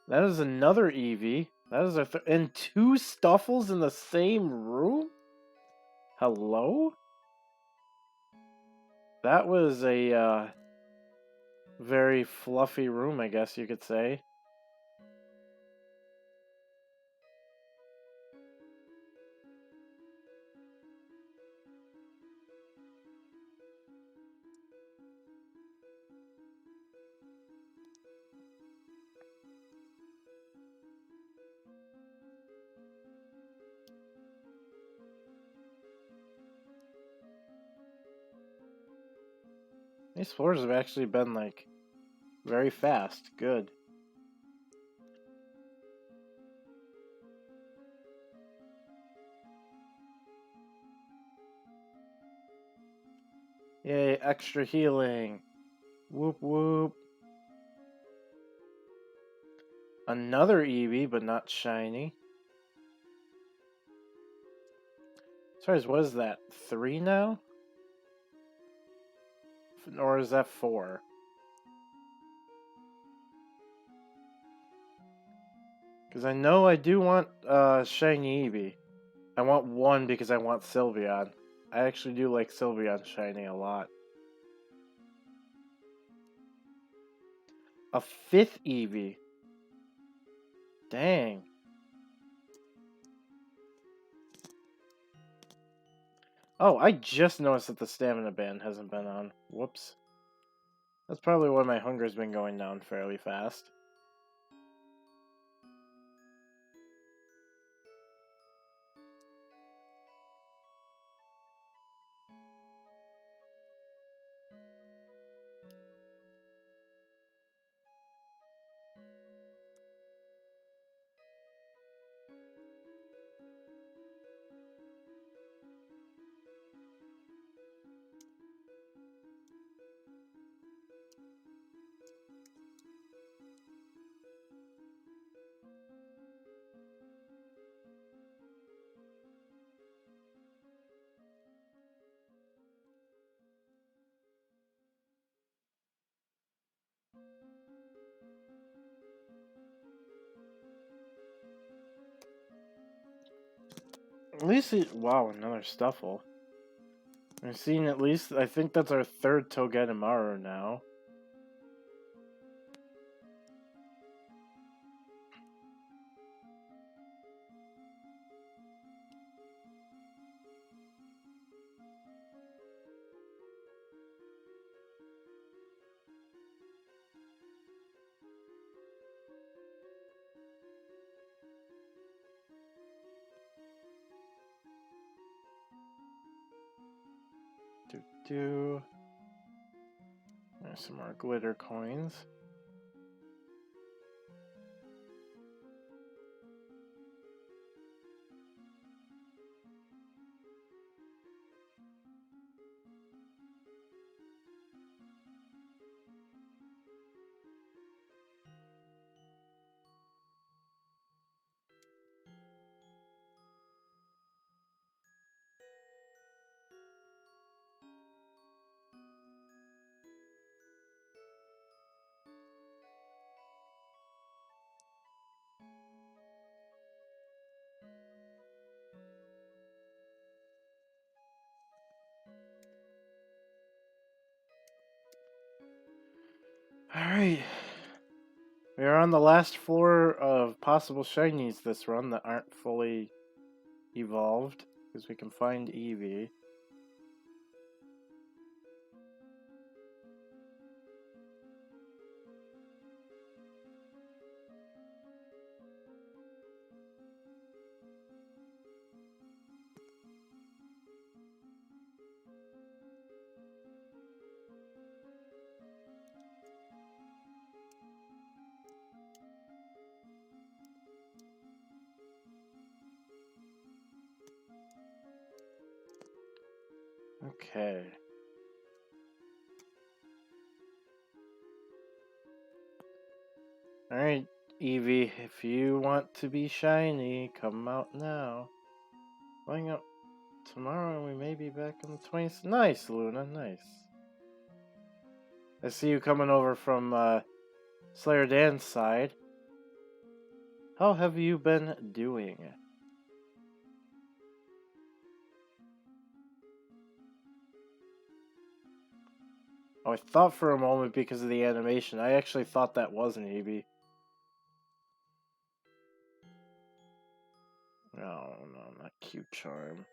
That is another Eevee. That is a and two Stuffles in the same room? Hello? That was a very fluffy room, I guess you could say. These floors have actually been like very fast. Good. Yay, extra healing. Whoop whoop. Another Eevee, but not shiny. Sorry, what is that? 3 now? Or is that 4? Because I know I do want shiny Eevee. I want 1 because I want Sylveon. I actually do like Sylveon shiny a lot. A 5th Eevee. Dang. Oh, I just noticed that the stamina band hasn't been on. Whoops. That's probably why my hunger's been going down fairly fast. At least wow, another Stuffle. I've seen at least, I think that's our 3rd Togedemaru now. There's some more glitter coins. Alright. We are on the last floor of possible shinies this run that aren't fully evolved, because we can find Eevee. Okay. Alright, Eevee, if you want to be shiny, come out now. Going up tomorrow and we may be back on the 20th. Nice, Luna, nice. I see you coming over from Slayer Dan's side. How have you been doing? Oh, I thought for a moment because of the animation. I actually thought that was an Eevee. No, not cute charm.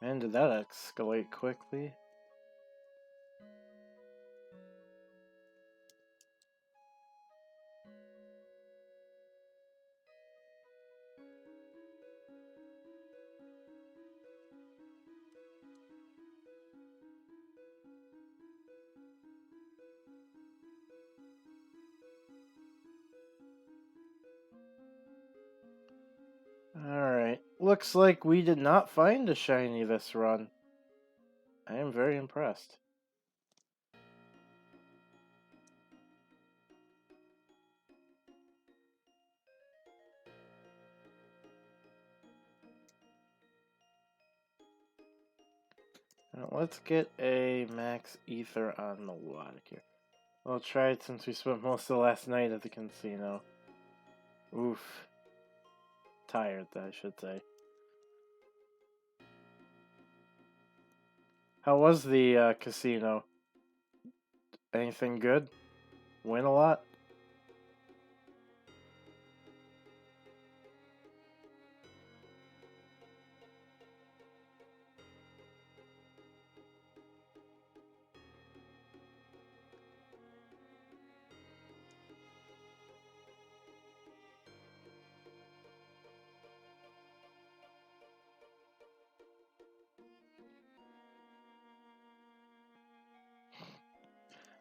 Man, did that escalate quickly? Alright, looks like we did not find a shiny this run. I am very impressed. Now let's get a max ether on Melodic here. We'll try it since we spent most of the last night at the casino. Oof. Tired, I should say. How was the casino? Anything good? Win a lot?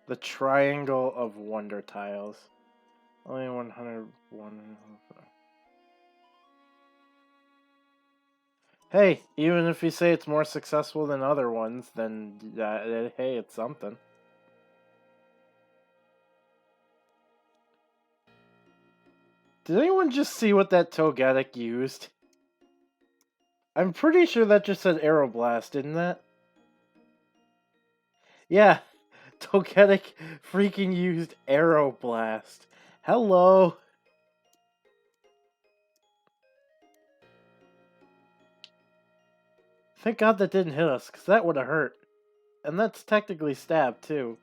The Triangle of Wonder Tiles. Only 101. Hey, even if you say it's more successful than other ones, then hey, it's something. Did anyone just see what that Togetic used? I'm pretty sure that just said Aeroblast, didn't that? Yeah, Togetic freaking used Aeroblast. Hello. Thank God that didn't hit us, because that would have hurt. And that's technically stab, too.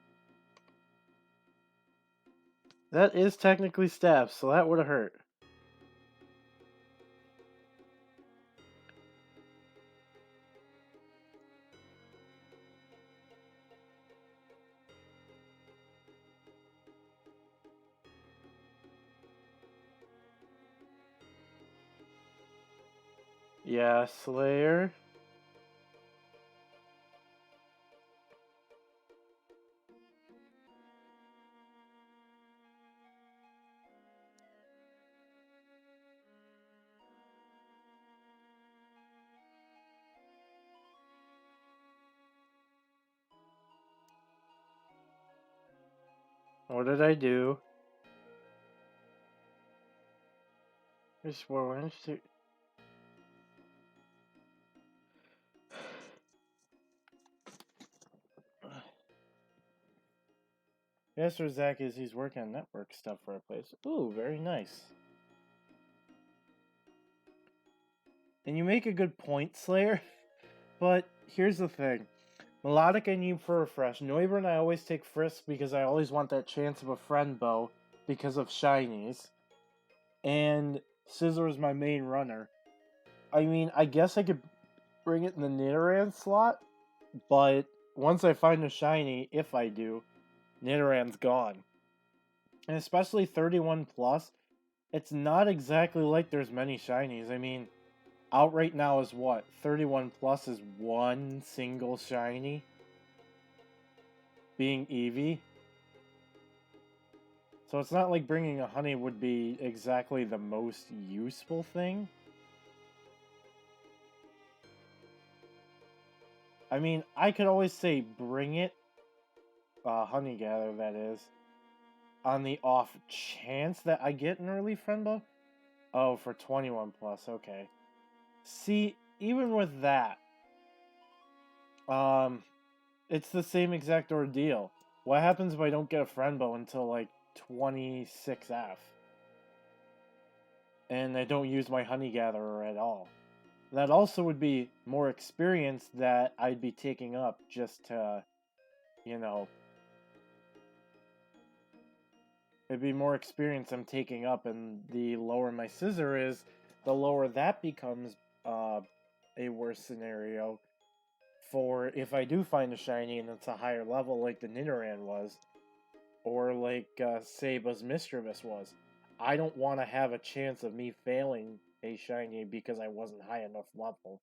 That is technically stab, so that would have hurt. Yeah, Slayer. What did I do? I swore, why didn't you... Yes, sir, Zach he's working on network stuff for a place. Ooh, very nice. And you make a good point, Slayer. But here's the thing. Melodic I need for refresh. Noiber and I always take Frisk because I always want that chance of a friend bow because of Shinies. And Scizor is my main runner. I mean, I guess I could bring it in the Nidoran slot, but once I find a shiny, if I do, Nidoran's gone. And especially 31 plus, it's not exactly like there's many shinies. I mean, out right now is what? 31 plus is one single shiny? Being Eevee? So it's not like bringing a honey would be exactly the most useful thing. I mean, I could always say bring it, honey gather that is, on the off chance that I get an early friend bow. Oh, for 21 plus, okay. See, even with that, it's the same exact ordeal. What happens if I don't get a friend bow until like 26F? And I don't use my honey gatherer at all. That also would be more experience that I'd be taking up just to, you know, it'd be more experience I'm taking up, and the lower my scissor is, the lower that becomes a worse scenario for if I do find a shiny and it's a higher level like the Nidoran was, or like Saba's Mischievous was. I don't want to have a chance of me failing a shiny because I wasn't high enough level.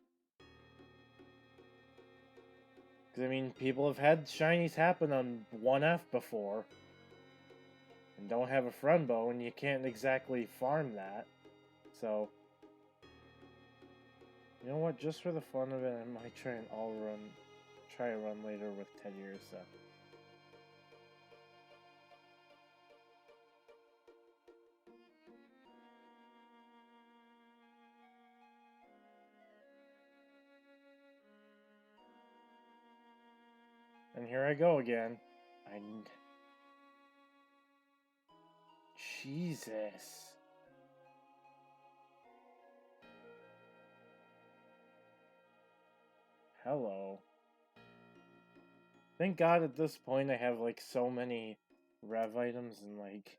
Because, I mean, people have had shinies happen on 1F before and don't have a friend bow, and you can't exactly farm that. So, you know what? Just for the fun of it, I might try a run later with Teddy Ursa. And here I go again. Jesus. Hello. Thank God at this point I have like so many rev items and like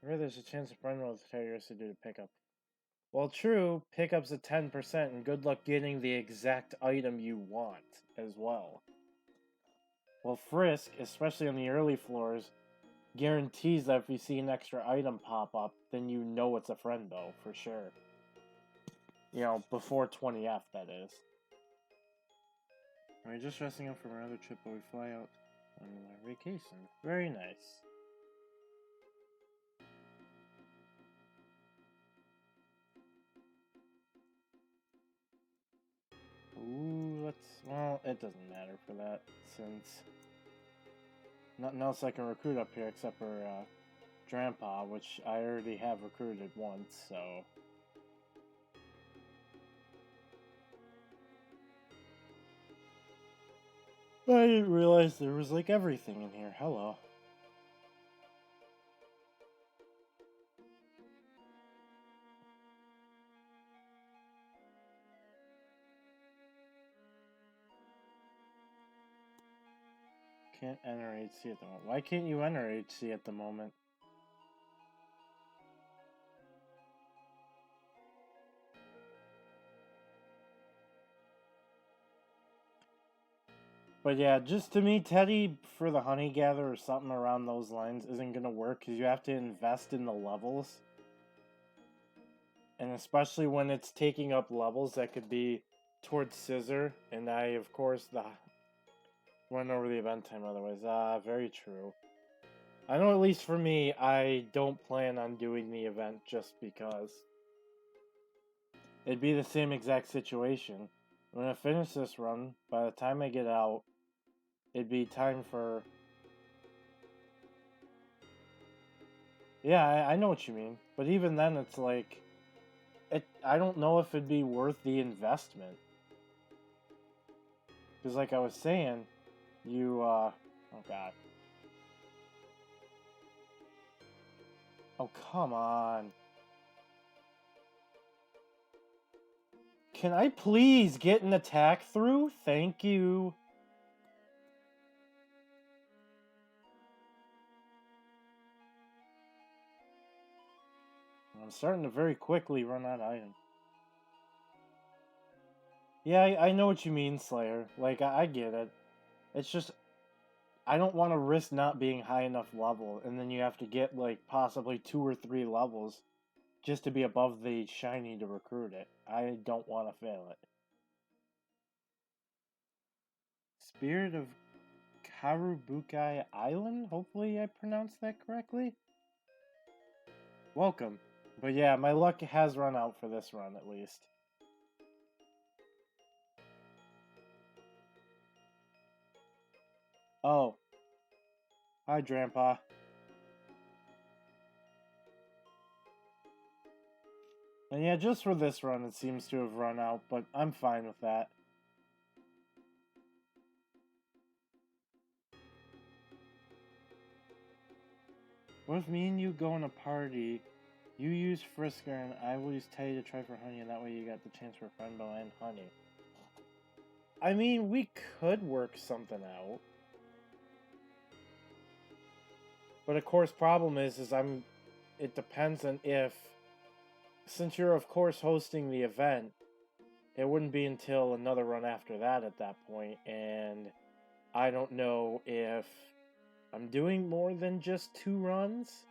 where there's a chance of friend with Teddy to do to pick up. Well, true, pickup's at 10%, and good luck getting the exact item you want as well. Well, Frisk, especially on the early floors, guarantees that if you see an extra item pop up, then you know it's a friend bow, for sure. You know, before 20F, that is. We're just resting up from another trip, but we fly out on our vacation. Very nice. Ooh, well, it doesn't matter for that, since nothing else I can recruit up here except for, Grandpa, which I already have recruited once, so... I didn't realize there was, like, everything in here. Hello. Can't enter HC at the moment. Why can't you enter HC at the moment? But yeah, just to me, Teddy for the Honey Gather or something around those lines isn't gonna work because you have to invest in the levels. And especially when it's taking up levels that could be towards Scissor, and I, of course, went over the event time otherwise. Very true. I know at least for me, I don't plan on doing the event just because. It'd be the same exact situation. When I finish this run, by the time I get out, it'd be time for... Yeah, I know what you mean. But even then, it's like... I don't know if it'd be worth the investment. Because like I was saying, you, oh god. Oh, come on. Can I please get an attack through? Thank you. I'm starting to very quickly run out of items. Yeah, I know what you mean, Slayer. Like, I get it. It's just, I don't want to risk not being high enough level, and then you have to get, like, possibly 2 or 3 levels just to be above the shiny to recruit it. I don't want to fail it. Spirit of Karubukai Island. Hopefully I pronounced that correctly. Welcome. But yeah, my luck has run out for this run at least. Oh. Hi, Grandpa. And yeah, just for this run it seems to have run out, but I'm fine with that. What if me and you go on a party, you use Frisker and I will use Teddy to try for honey, and that way you got the chance for Friendbow and honey? I mean, we could work something out. But of course, problem is it depends on if, since you're of course hosting the event, it wouldn't be until another run after that at that point, and I don't know if I'm doing more than just 2 runs.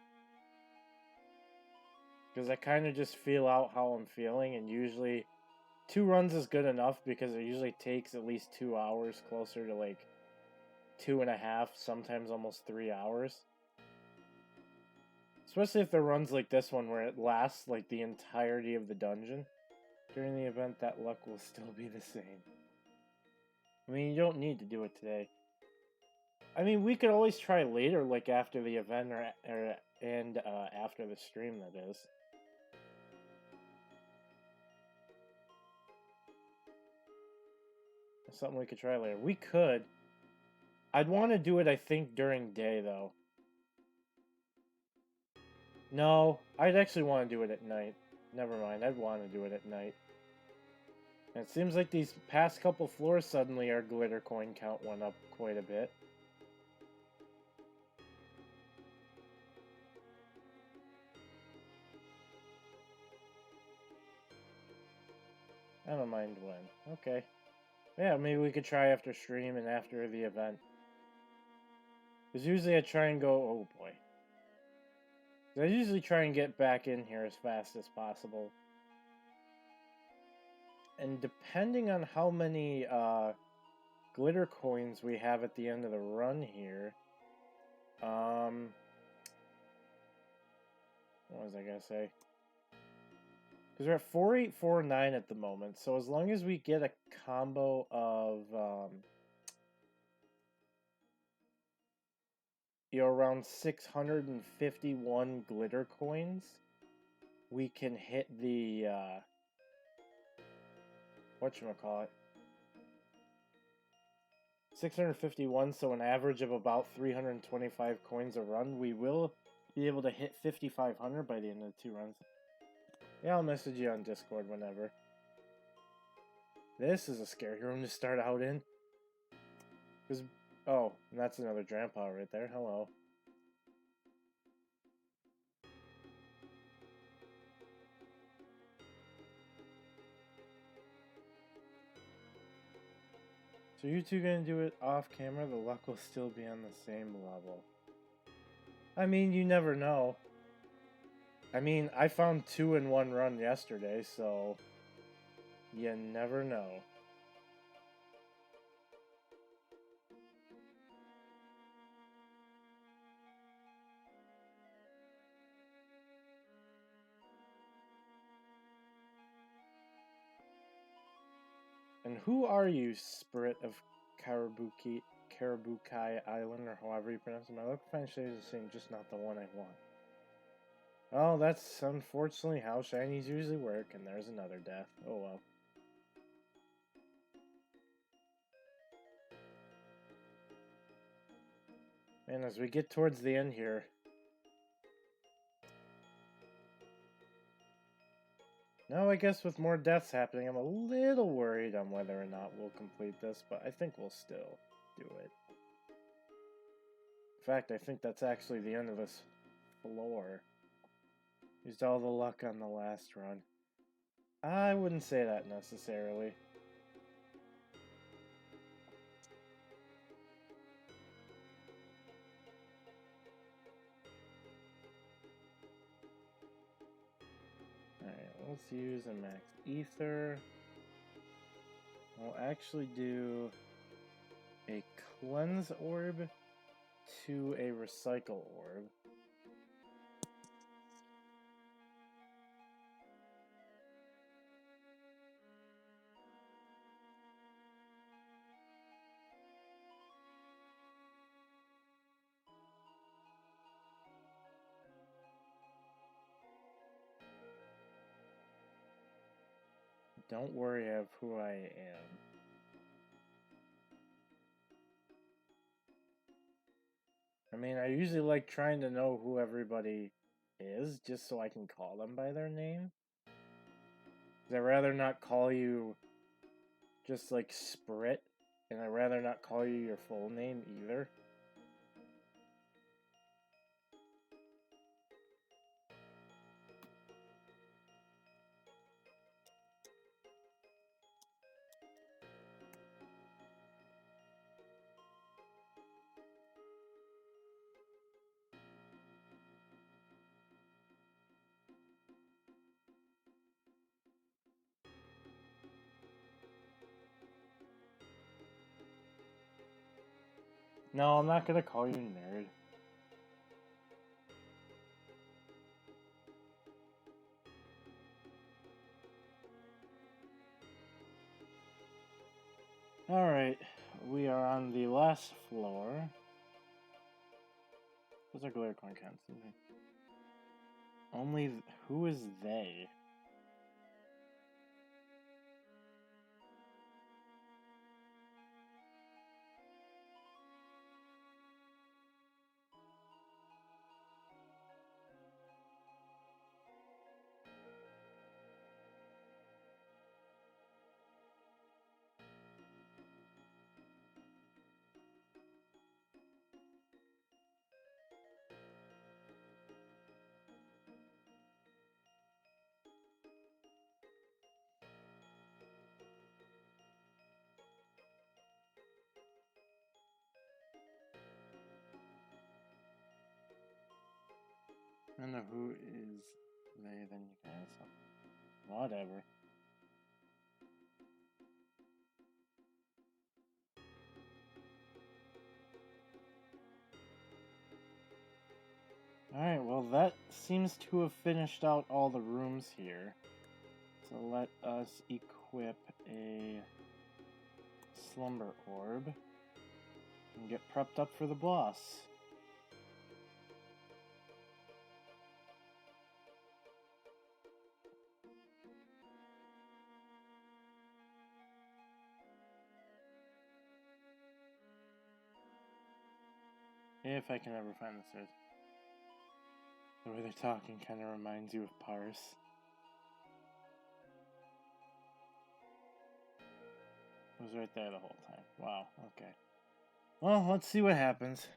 Because I kind of just feel out how I'm feeling, and usually 2 runs is good enough because it usually takes at least 2 hours, closer to like 2.5, sometimes almost 3 hours. Especially if there runs like this one where it lasts like the entirety of the dungeon. During the event, that luck will still be the same. I mean, you don't need to do it today. I mean, we could always try later, like after the event and after the stream, that is. That's something we could try later. We could. I'd want to do it, I think, during day, though. No, I'd actually want to do it at night. Never mind, I'd want to do it at night. And it seems like these past couple floors suddenly our glitter coin count went up quite a bit. I don't mind when. Okay. Yeah, maybe we could try after stream and after the event. Because usually I try and go... Oh boy. I usually try and get back in here as fast as possible. And depending on how many glitter coins we have at the end of the run here... What was I gonna say? Because we're at 4849 at the moment, so as long as we get a combo of... around 651 glitter coins, we can hit the, whatchamacallit? 651, so an average of about 325 coins a run, we will be able to hit 5,500 by the end of the 2 runs. Yeah, I'll message you on Discord whenever. This is a scary room to start out in. Because... Oh, and that's another grandpa right there. Hello. So you two gonna do it off camera? The luck will still be on the same level. I mean, you never know. I mean, I found 2 in 1 run yesterday, so... You never know. And who are you, spirit of Karubukai Island, or however you pronounce it? My local fan shade is the same, just not the one I want. Oh, that's unfortunately how Shinies usually work, and there's another death. Oh well. And as we get towards the end here... Now, I guess with more deaths happening, I'm a little worried on whether or not we'll complete this, but I think we'll still do it. In fact, I think that's actually the end of this floor. Used all the luck on the last run. I wouldn't say that necessarily. Alright, let's use a max ether. I'll actually do a cleanse orb to a recycle orb. Don't worry of who I am. I mean, I usually like trying to know who everybody is, just so I can call them by their name. I'd rather not call you just like Sprit, and I'd rather not call you your full name either. No, I'm not gonna call you nerd. Alright, we are on the last floor. What's our glare coin count? Only, who is they? I don't know who is they, then you can answer. Whatever. Alright, well that seems to have finished out all the rooms here. So let us equip a slumber orb and get prepped up for the boss. If I can ever find the stairs. The way they're talking kind of reminds you of Parse. It was right there the whole time. Wow, okay. Well, let's see what happens.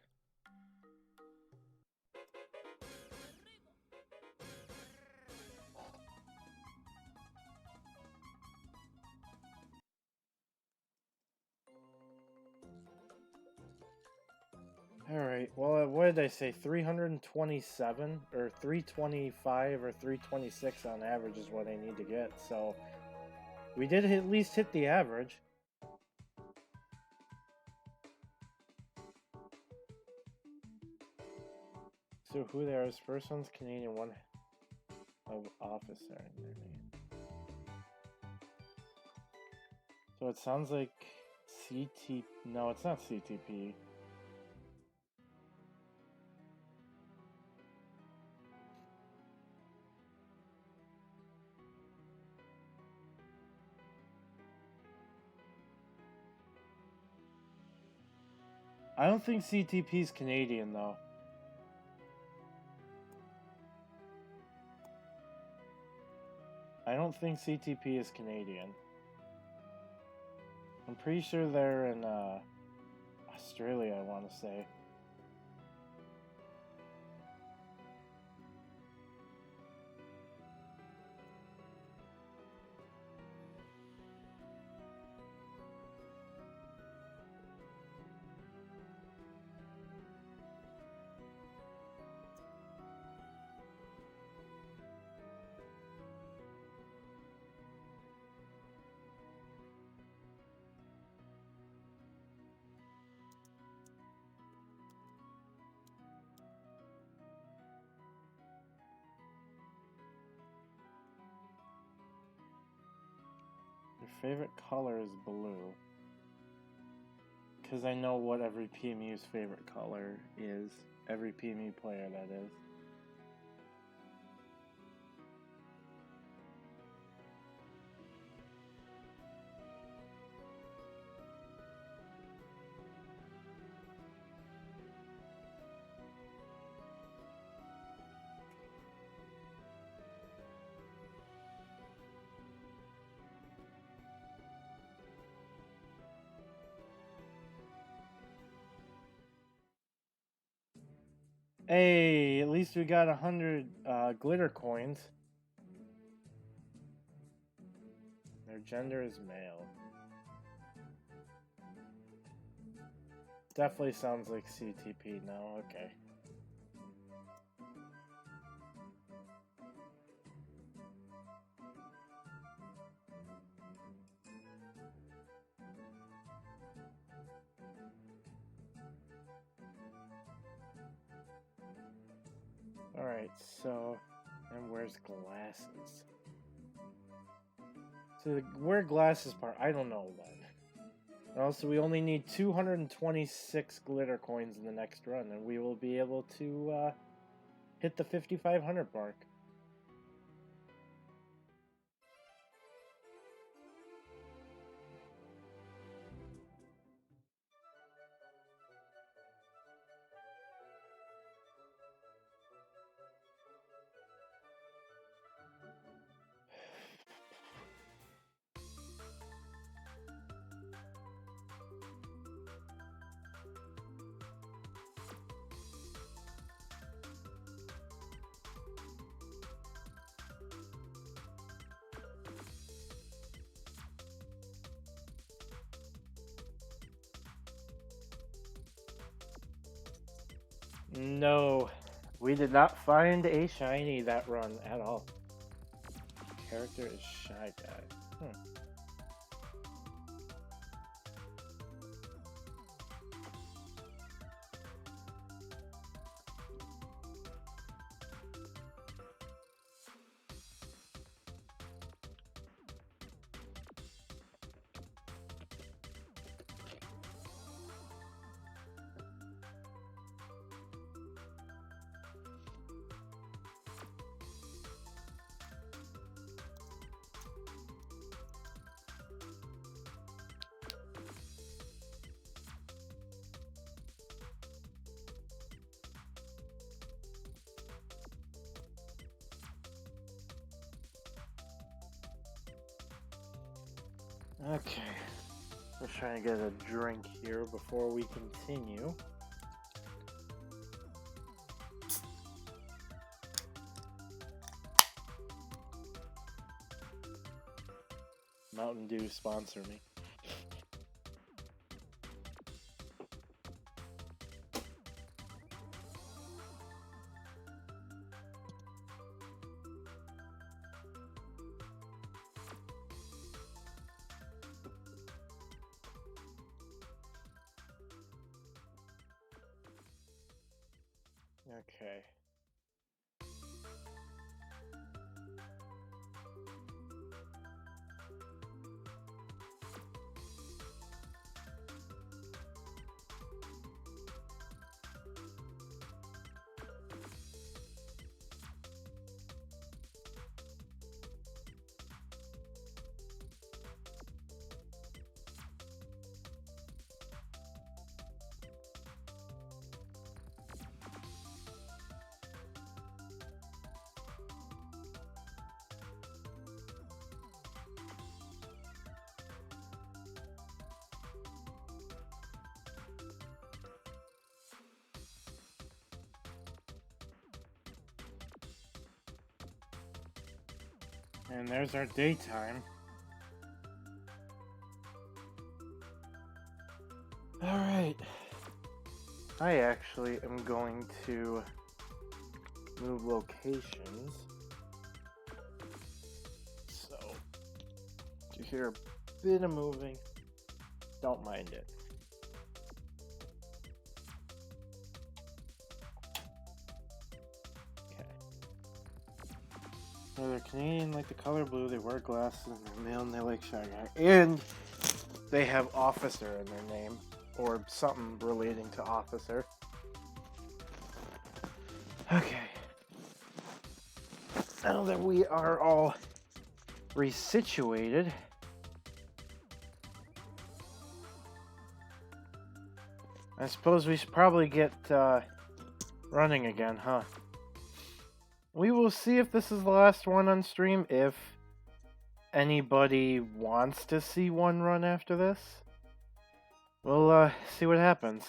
Alright, well, what did I say? 327 or 325 or 326 on average is what I need to get, so we did at least hit the average. So who there is? First one's Canadian, one of officer in their name. So it sounds like CT... No, it's not CTP. I don't think CTP is Canadian, though. I don't think CTP is Canadian. I'm pretty sure they're in Australia, I want to say. favorite color is blue. Because I know what every PMU's favorite color is. Every PMU player, that is. Hey, at least we got 100 glitter coins. Their gender is male. Definitely sounds like CTP now, okay. Alright, so, and where's glasses? So the wear glasses part, I don't know when. Also, we only need 226 glitter coins in the next run, and we will be able to hit the 5,500 mark. No, we did not find a shiny that run at all. Character is Shy Guy. Okay, let's try and get a drink here before we continue. Mountain Dew sponsor me. Okay. And there's our daytime. Alright. I actually am going to move locations. So, if you hear a bit of moving, don't mind it. They're Canadian like the color blue, they wear glasses, and they're male and they like Shy Guy. And they have officer in their name, or something relating to officer. Okay. Now that we are all resituated, I suppose we should probably get running again, huh? We will see if this is the last one on stream, if anybody wants to see one run after this. We'll see what happens.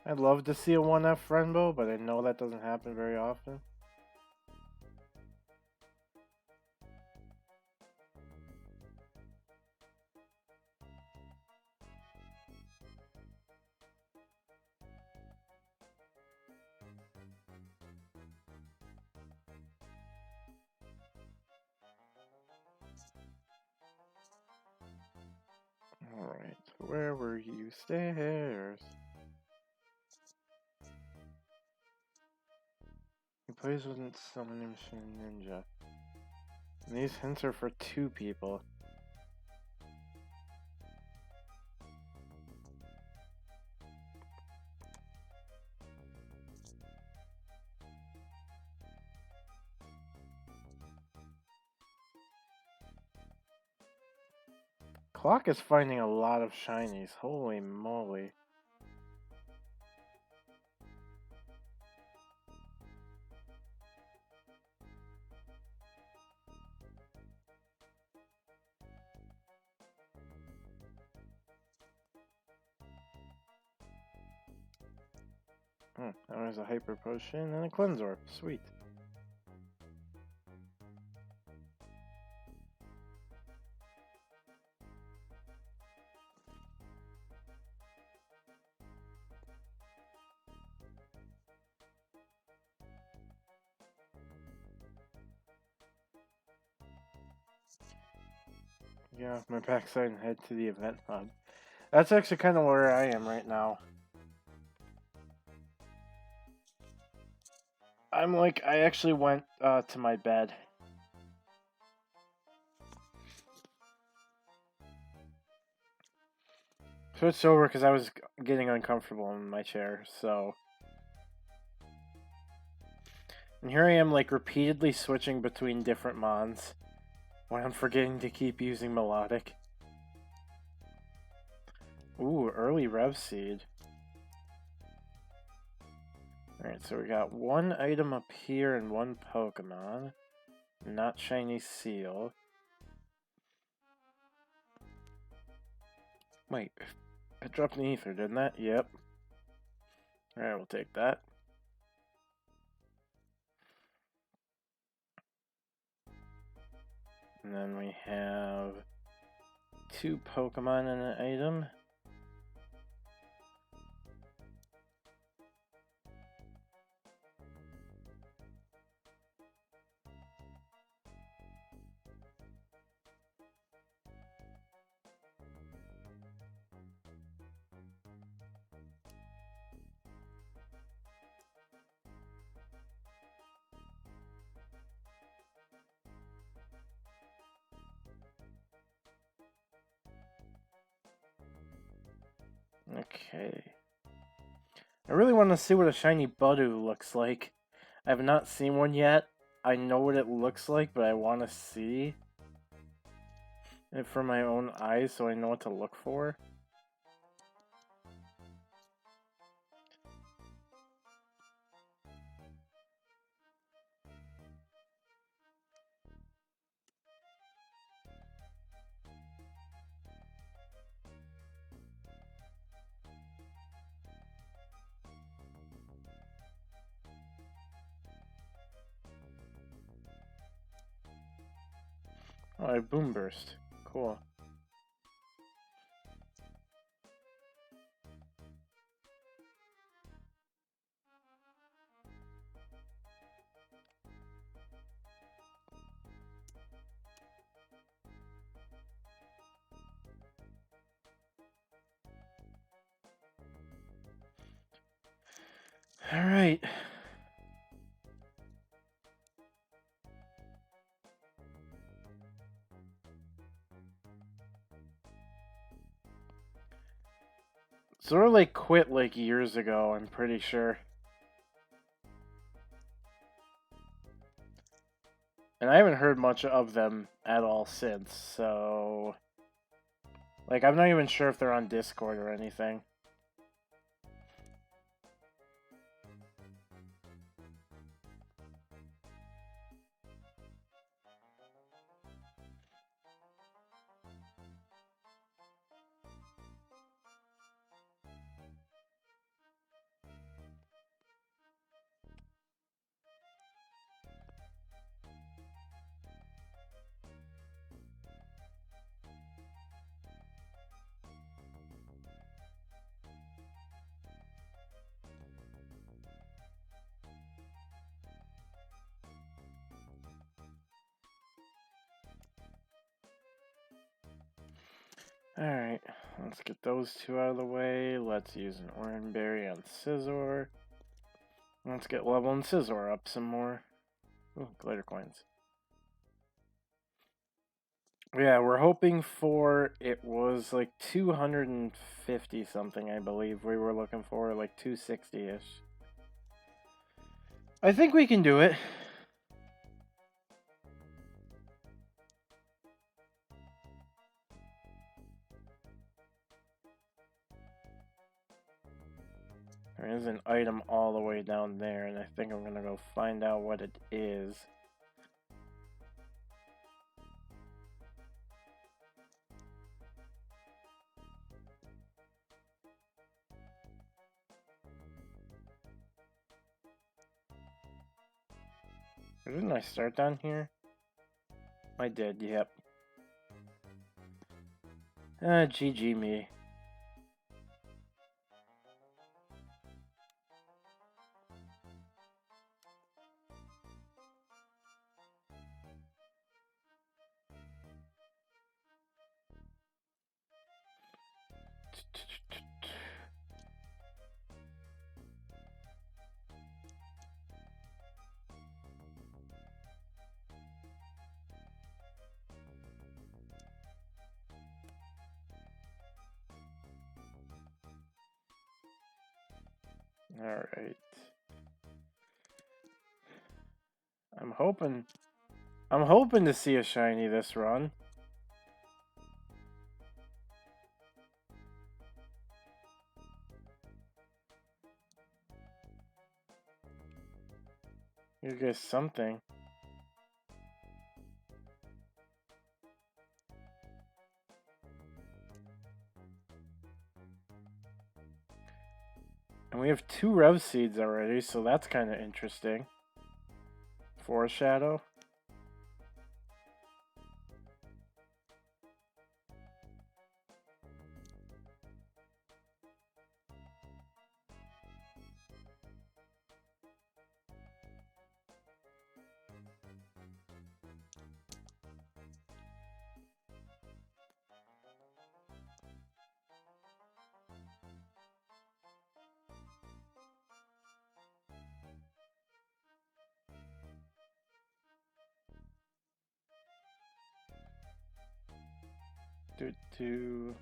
I'd love to see a 1F Rainbow, but I know that doesn't happen very often. Alright, where were you? Stairs. He plays with Summoning Machine Ninja. And these hints are for 2 people. Clock is finding a lot of shinies. Holy moly. There's a Hyper Potion and a Cleanse-Orb. Sweet. Yeah, my backside and head to the event hub. That's actually kind of where I am right now. I actually went to my bed. Switched over because I was getting uncomfortable in my chair, so. And here I am, repeatedly switching between different mons when I'm forgetting to keep using melodic. Ooh, early Rev Seed. Alright, so we got 1 item up here and 1 Pokemon. Not Shiny Seal. Wait, I dropped an Ether, didn't that? Yep. Alright, we'll take that. And then we have 2 Pokemon in an item. Okay. I really want to see what a shiny Budu looks like. I have not seen one yet. I know what it looks like, but I want to see it for my own eyes so I know what to look for. Oh, I have Boom Burst. Cool. Alright. Sort of like quit like years ago, I'm pretty sure. And I haven't heard much of them at all since, so... Like, I'm not even sure if they're on Discord or anything. Alright, let's get those two out of the way. Let's use an Oranberry on Scizor. Let's get level and Scizor up some more. Ooh, glitter coins. Yeah, we're hoping for, it was like 250 something, I believe we were looking for, like 260-ish. I think we can do it. There is an item all the way down there, and I think I'm gonna go find out what it is. Didn't I start down here? I did, yep. GG me. Alright. I'm hoping to see a shiny this run. You get something. And we have 2 Rev Seeds already, so that's kind of interesting. Foreshadow. Do.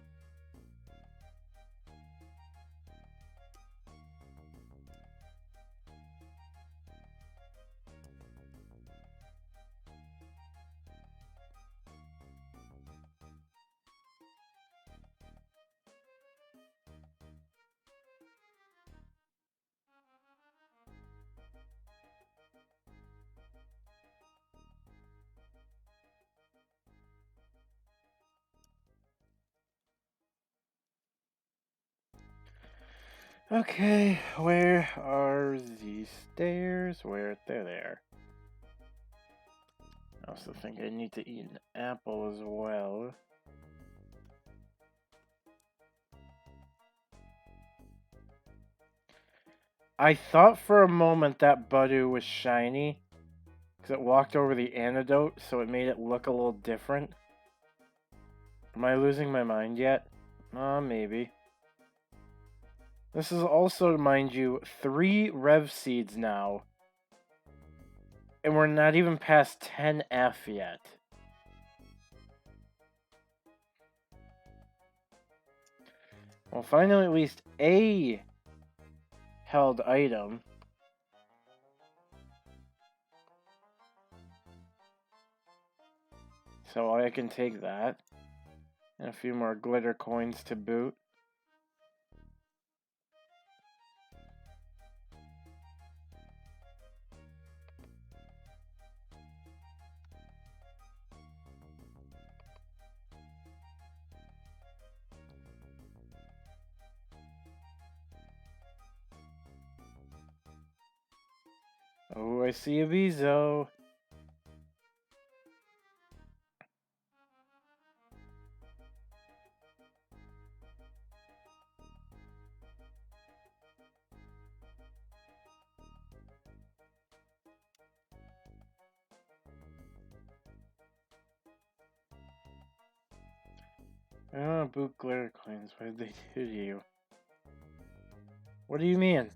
Okay, where are these stairs? Where? They're there. I also think I need to eat an apple as well. I thought for a moment that Budu was shiny, because it walked over the antidote, so it made it look a little different. Am I losing my mind yet? Maybe. This is also, mind you, 3 Rev Seeds now. And we're not even past 10F yet. Well, finally at least a held item. So I can take that. And a few more glitter coins to boot. Oh, I see a Bezo. Oh, boot glitter coins. What did they do to you? What do you mean?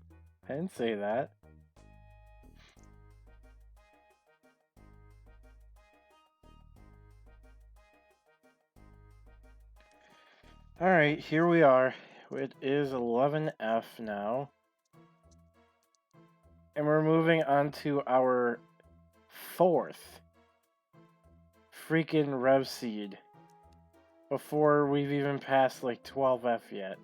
I didn't say that. Alright, here we are. It is 11F now. And we're moving on to our 4th freaking Rev Seed. Before we've even passed like 12F yet.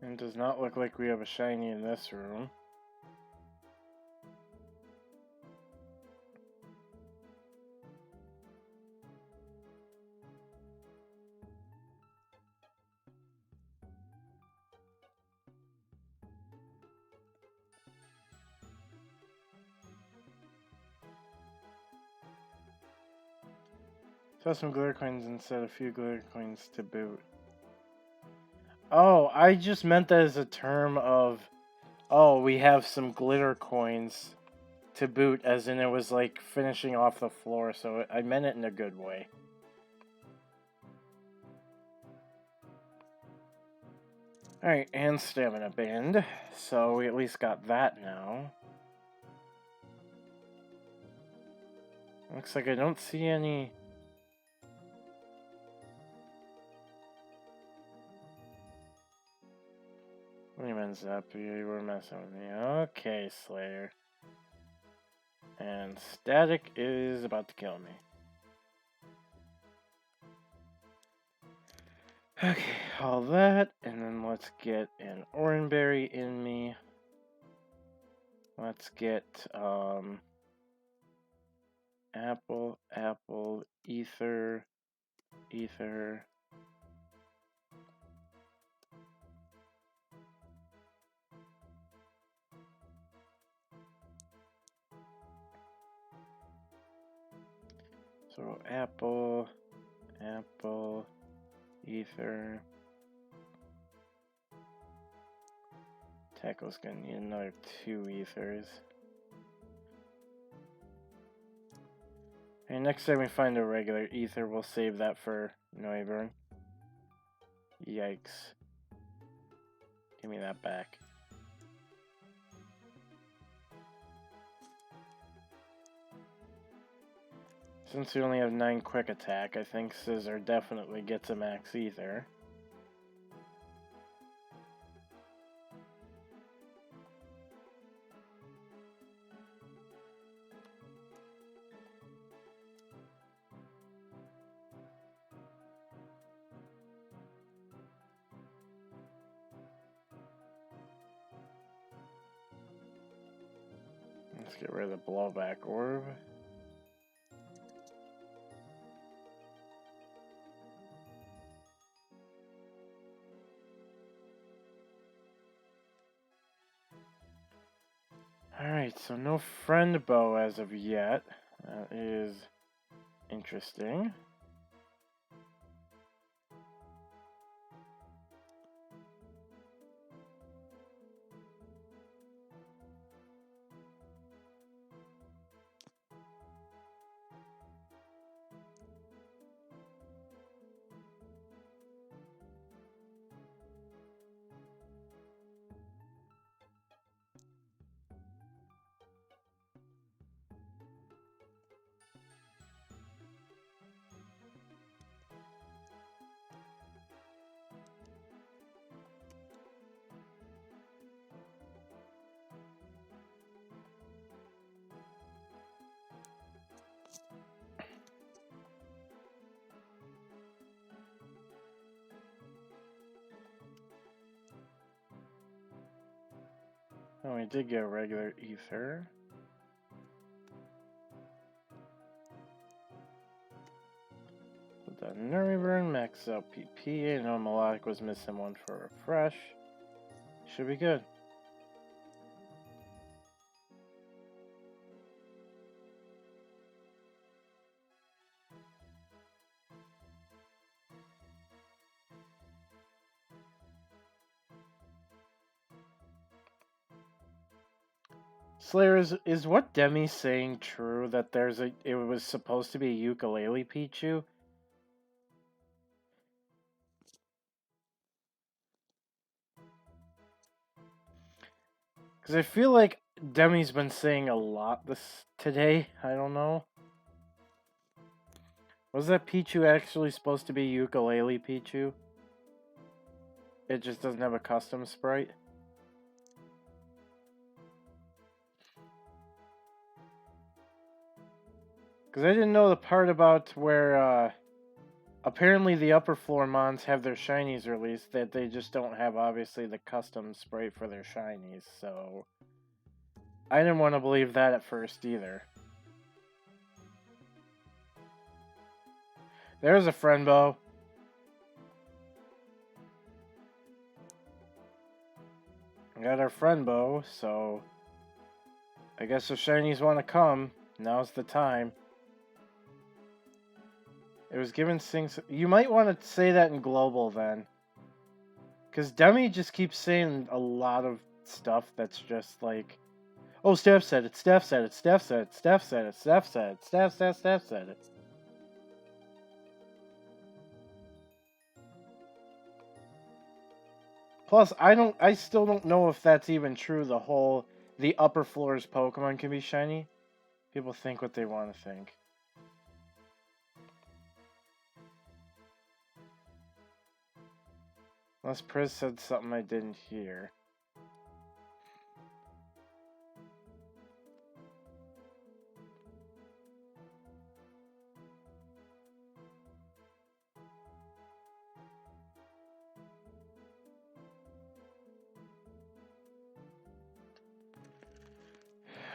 And it does not look like we have a shiny in this room. So some glitter coins instead, a few glitter coins to boot. Oh, I just meant that as a term of, oh, we have some glitter coins to boot, as in it was like finishing off the floor, so I meant it in a good way. Alright, and stamina band, so we at least got that now. Looks like I don't see any... What do you mean, Zap? You were messing with me. Okay, Slayer. And Static is about to kill me. Okay, all that, and then let's get an Oranberry in me. Let's get, Apple, Ether. So Apple, Ether. Tackle's gonna need another 2 Ethers. And next time we find a regular ether, we'll save that for Noivern. Yikes. Give me that back. Since we only have 9 quick attack, I think Scissor definitely gets a max ether. Let's get rid of the blowback orb. Alright, so no friend bow as of yet. That is interesting. Oh, we did get a regular ether. Put that Noivern, max out PP. I know Melodic was missing one for refresh. Should be good. Slayer, is what Demi's saying true, that it was supposed to be a ukulele Pichu? Because I feel like Demi's been saying a lot today. I don't know. Was that Pichu actually supposed to be ukulele Pichu? It just doesn't have a custom sprite? Because I didn't know the part about where apparently the upper floor mons have their shinies released, that they just don't have obviously the custom sprite for their shinies, so I didn't want to believe that at first either. There's a Friendbow. We got our Friendbow, so I guess if shinies want to come, now's the time. It was given things. You might want to say that in global then. Because Demi just keeps saying a lot of stuff that's just like, oh, Steph said it, Steph said it, Steph said it, Steph said it, Steph said it, Steph said it. Plus, I still don't know if that's even true, the upper floors Pokemon can be shiny. People think what they want to think. Unless Priz said something I didn't hear.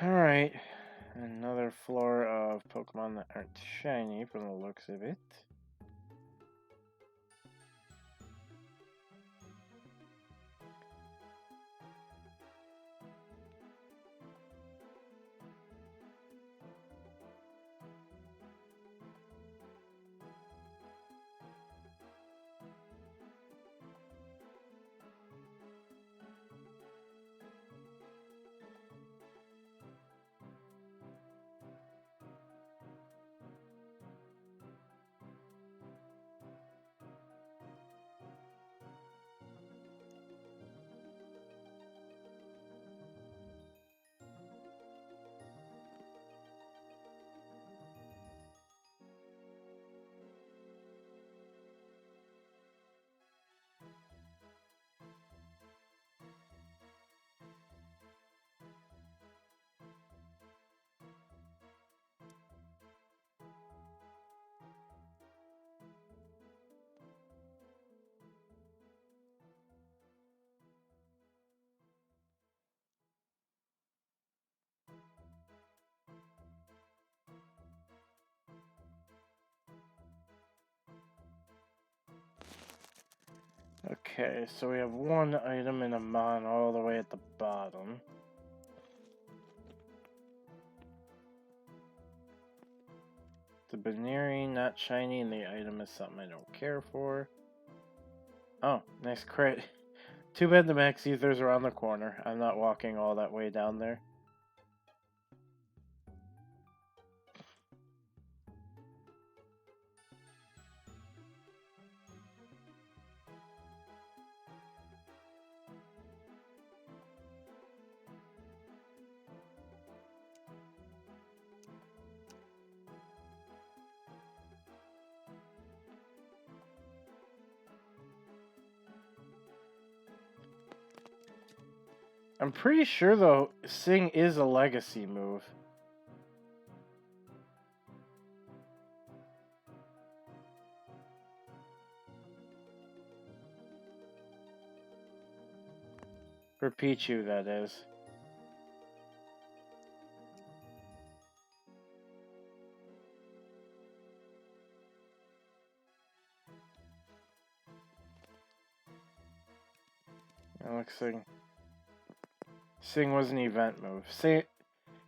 Alright. Another floor of Pokemon that aren't shiny from the looks of it. Okay, so we have one item in a mon all the way at the bottom. The Baneri, not shiny, and the item is something I don't care for. Oh, nice crit. Too bad the max ether's around the corner. I'm not walking all that way down there. I'm pretty sure, though, Sing is a legacy move. For Pichu, that is. It looks like Sing was an event move.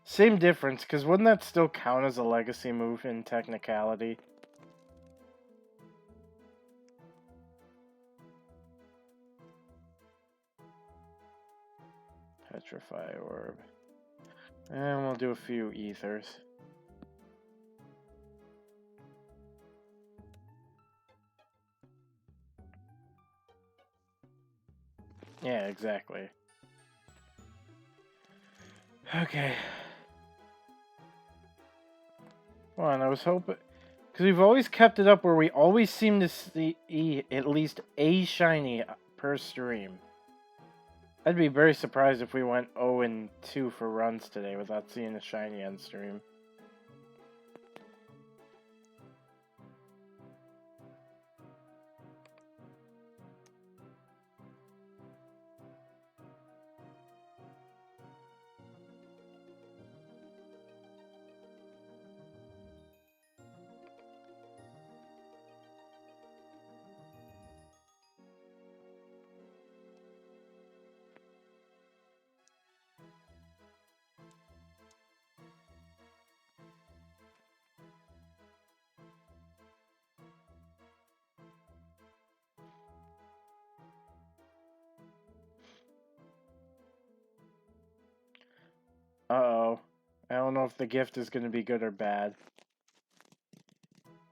Same difference, because wouldn't that still count as a legacy move in technicality? Petrify Orb. And we'll do a few ethers. Yeah, exactly. Okay. Come on, I was hoping... Because we've always kept it up where we always seem to see at least a shiny per stream. I'd be very surprised if we went 0-2 for runs today without seeing a shiny on stream. Uh-oh. I don't know if the gift is going to be good or bad.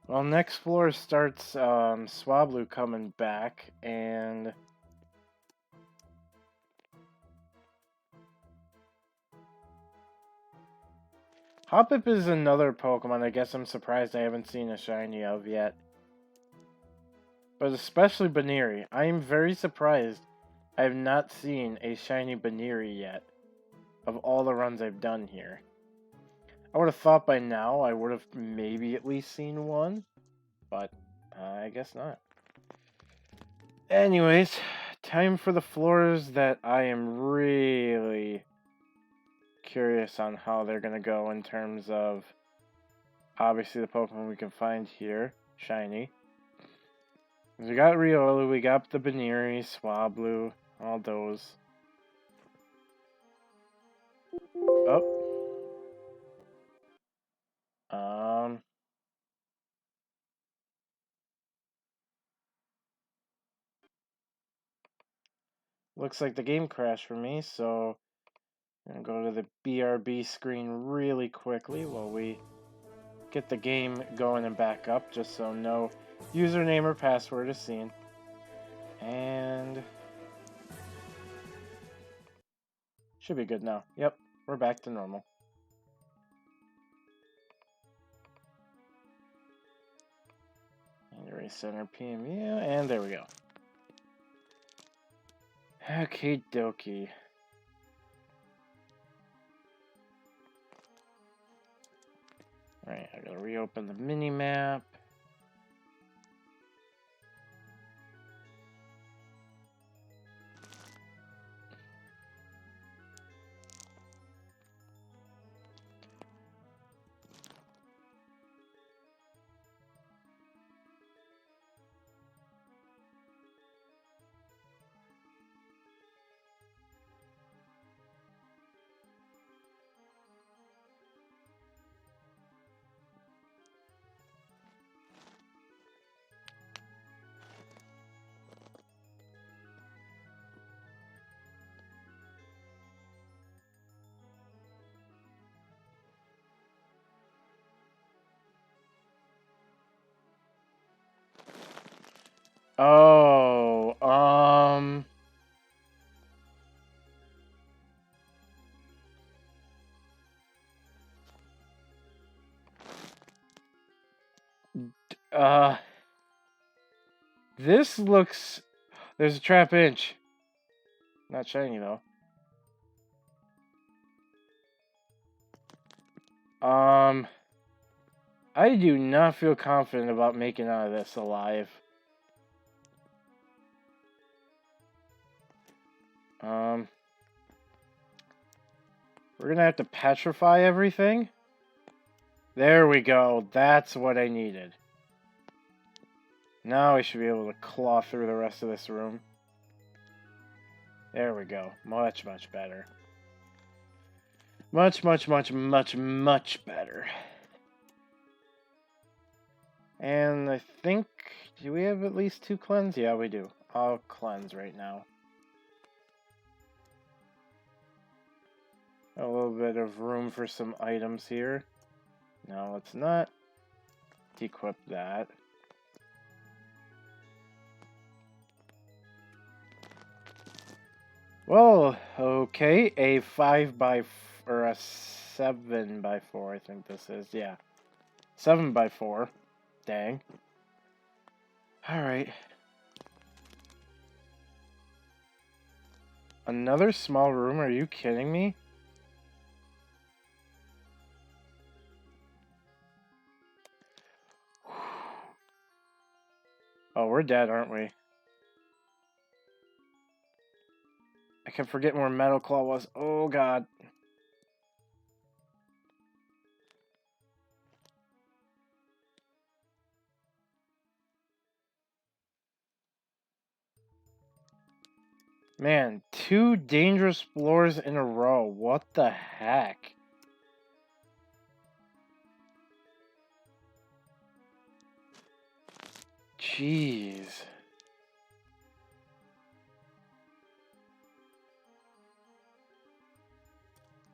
Well, next floor starts Swablu coming back, and... Hoppip is another Pokemon I guess I'm surprised I haven't seen a shiny of yet. But especially Baneri. I am very surprised I have not seen a shiny Baneri yet of all the runs I've done here. I would have thought by now I would have maybe at least seen one, but I guess not. Anyways, time for the floors that I am really curious on how they're going to go in terms of obviously the Pokemon we can find here, shiny. We got Riolu, we got the Baneri, Swablu, all those. Oh. Looks like the game crashed for me, so I'm going to go to the BRB screen really quickly while we get the game going and back up, just so no username or password is seen. And... should be good now. Yep, we're back to normal. Injury Center PMU, and there we go. Okie dokie. Alright, I gotta reopen the mini-map. Oh, uh, this looks. There's a trap inch. Not shiny though. I do not feel confident about making out of this alive. We're gonna have to petrify everything. There we go. That's what I needed. Now we should be able to claw through the rest of this room. There we go. Much, much better. Much, much, much, much, much better. And I think... Do we have at least 2 cleanse? Yeah, we do. I'll cleanse right now. A little bit of room for some items here. No, let's not equip that. Well, okay, a 5 by or a 7 by 4, I think this is. Yeah, 7 by 4. Dang. All right. Another small room? Are you kidding me? Oh, we're dead, aren't we? I kept forgetting where Metal Claw was. Oh, God. Man, 2 dangerous floors in a row. What the heck? Jeez.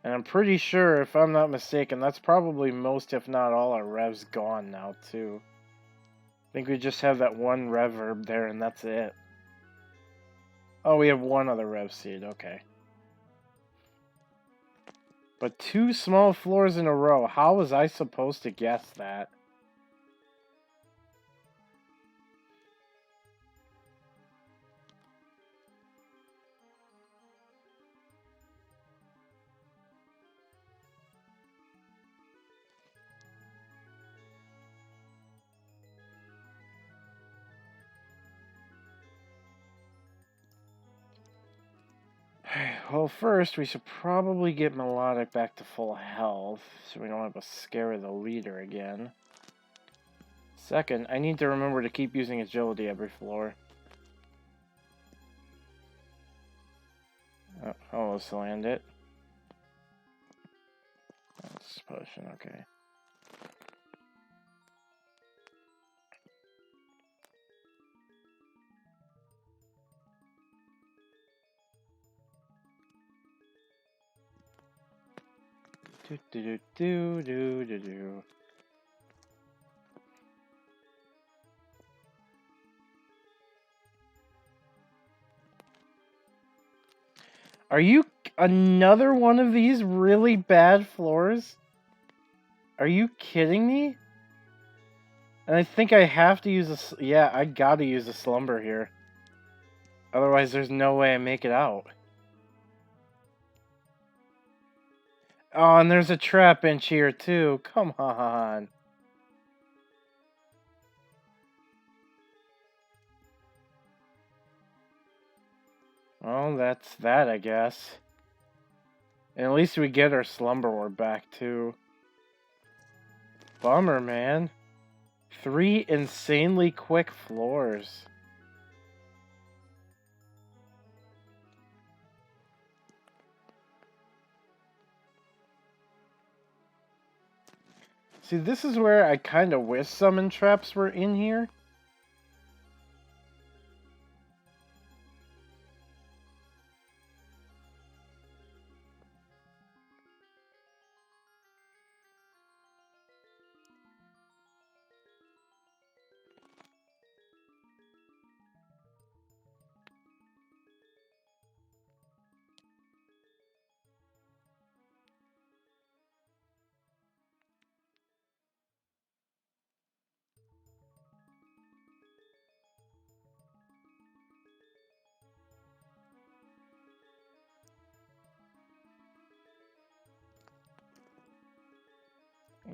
And I'm pretty sure, if I'm not mistaken, that's probably most, if not all, our revs gone now, too. I think we just have that one reverb there, and that's it. Oh, we have one other rev seed, okay. But 2 small floors in a row, how was I supposed to guess that? Well, first, we should probably get Melodic back to full health, so we don't have to scare the leader again. Second, I need to remember to keep using agility every floor. Oh, almost land it. That's potion, okay. Do do do do do do. Are you another one of these really bad floors? Are you kidding me? And I think I have to use a... Yeah, I gotta use a slumber here. Otherwise, there's no way I make it out. Oh, and there's a trap inch here, too. Come on. Well, that's that, I guess. And at least we get our slumber orb back, too. Bummer, man. 3 insanely quick floors. See, this is where I kind of wish summon traps were in here.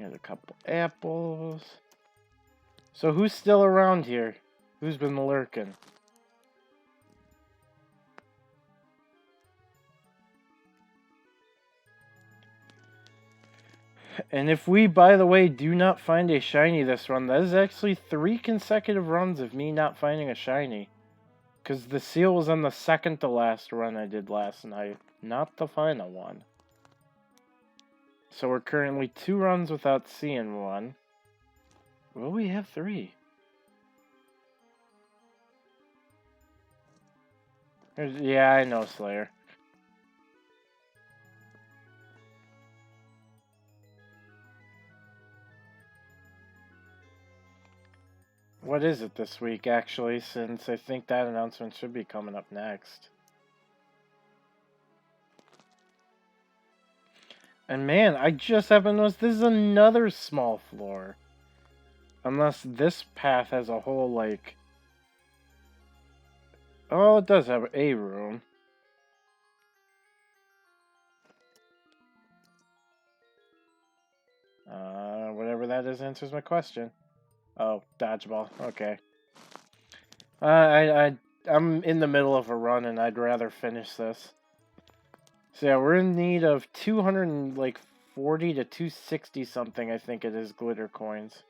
Here's a couple apples. So who's still around here? Who's been lurking? And if we, by the way, do not find a shiny this run, that is actually 3 consecutive runs of me not finding a shiny. Because the seal was on the second to last run I did last night, not the final one. So we're currently 2 runs without seeing one. Will we have 3? Yeah, I know, Slayer. What is it this week, actually, since I think that announcement should be coming up next. And man, I just haven't noticed this is another small floor. Unless this path has a whole, like... Oh, it does have a room. Whatever that is answers my question. Oh, dodgeball. Okay. I'm in the middle of a run and I'd rather finish this. So yeah, we're in need of 240 to 260 something, I think it is, glitter coins.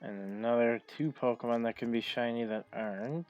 And another 2 Pokemon that can be shiny that aren't.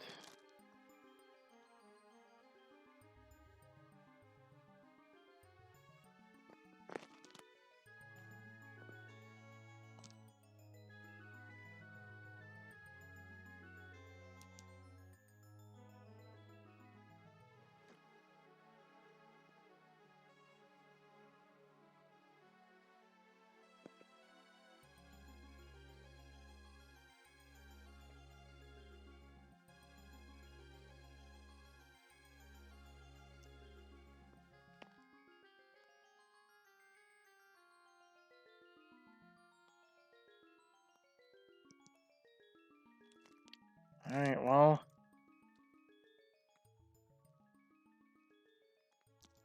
Alright, well...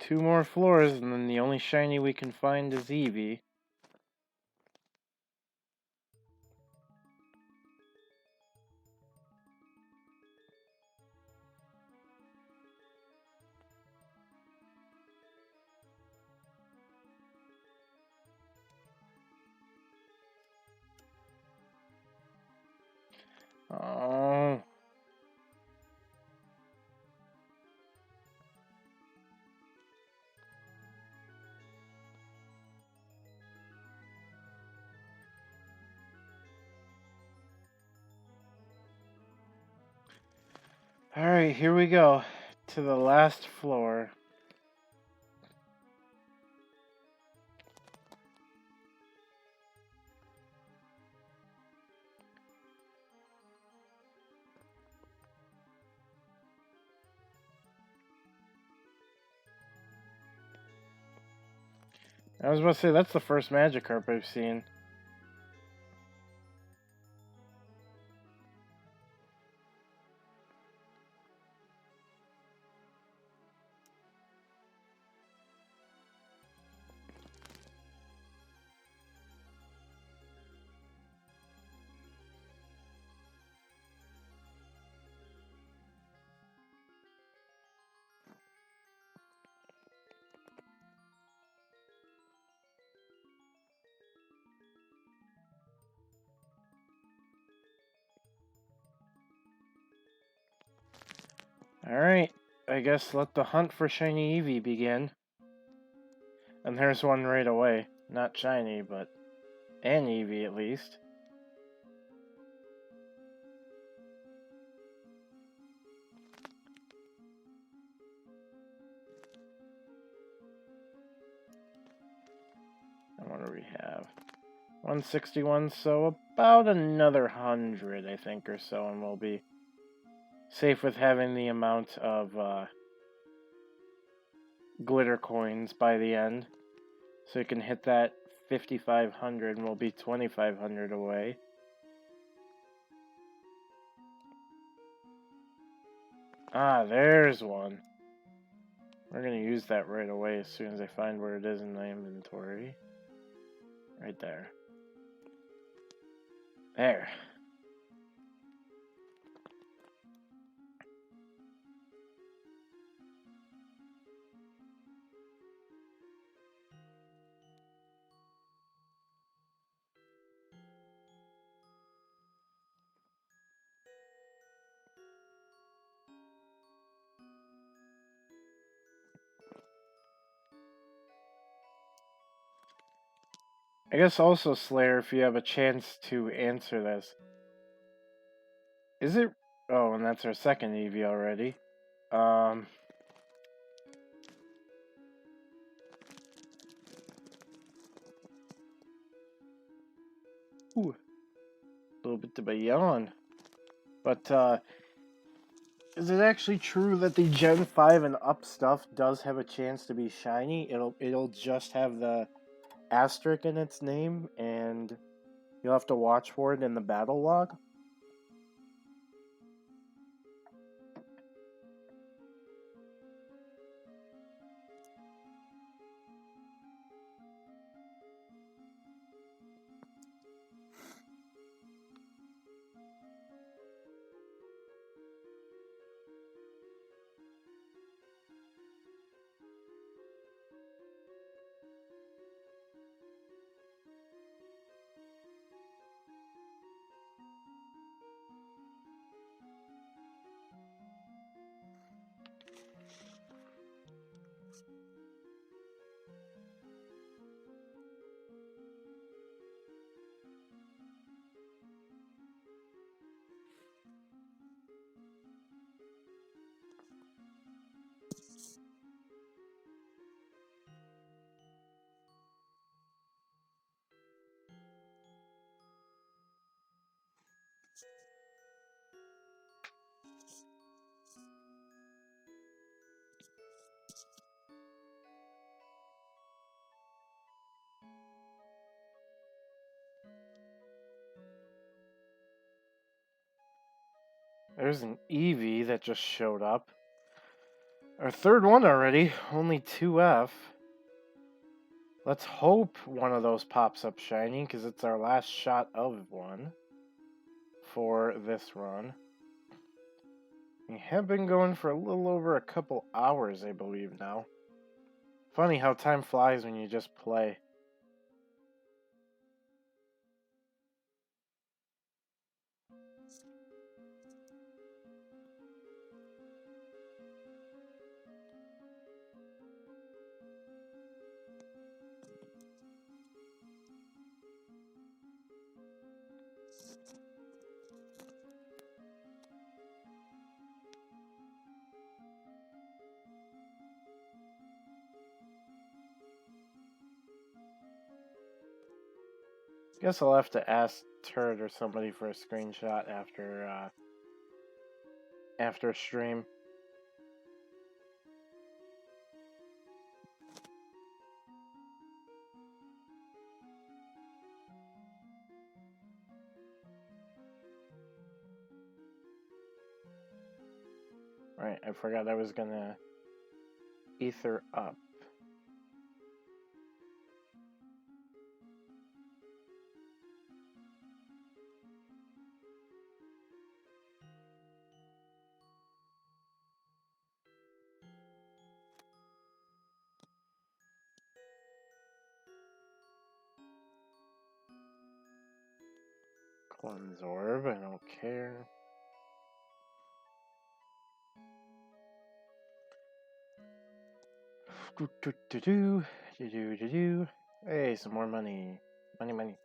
2 more floors, and then the only shiny we can find is Eevee. Oh... Alright, here we go. To the last floor. I was about to say, that's the first Magikarp I've seen. Alright, I guess let the hunt for shiny Eevee begin. And there's one right away. Not shiny, but an Eevee at least. And what do we have? 161, so about another 100, I think, or so, and we'll be safe with having the amount of glitter coins by the end. So you can hit that 5,500 and we'll be 2,500 away. Ah, there's one. We're going to use that right away as soon as I find where it is in the inventory. Right there. There. I guess also, Slayer, if you have a chance to answer this. Is it... Oh, and that's our second Eevee already. Ooh. A little bit of a yawn. But, is it actually true that the Gen 5 and up stuff does have a chance to be shiny? It'll just have the asterisk in its name, and you'll have to watch for it in the battle log? There's an Eevee that just showed up. Our third one already, only 2F. Let's hope one of those pops up shiny, because it's our last shot of one for this run. We have been going for a little over a couple hours, I believe, now. Funny how time flies when you just play. Guess I'll have to ask Turd or somebody for a screenshot after stream. Right, I forgot I was gonna ether up. Cleanse orb, I don't care. Hey, some more money. Money.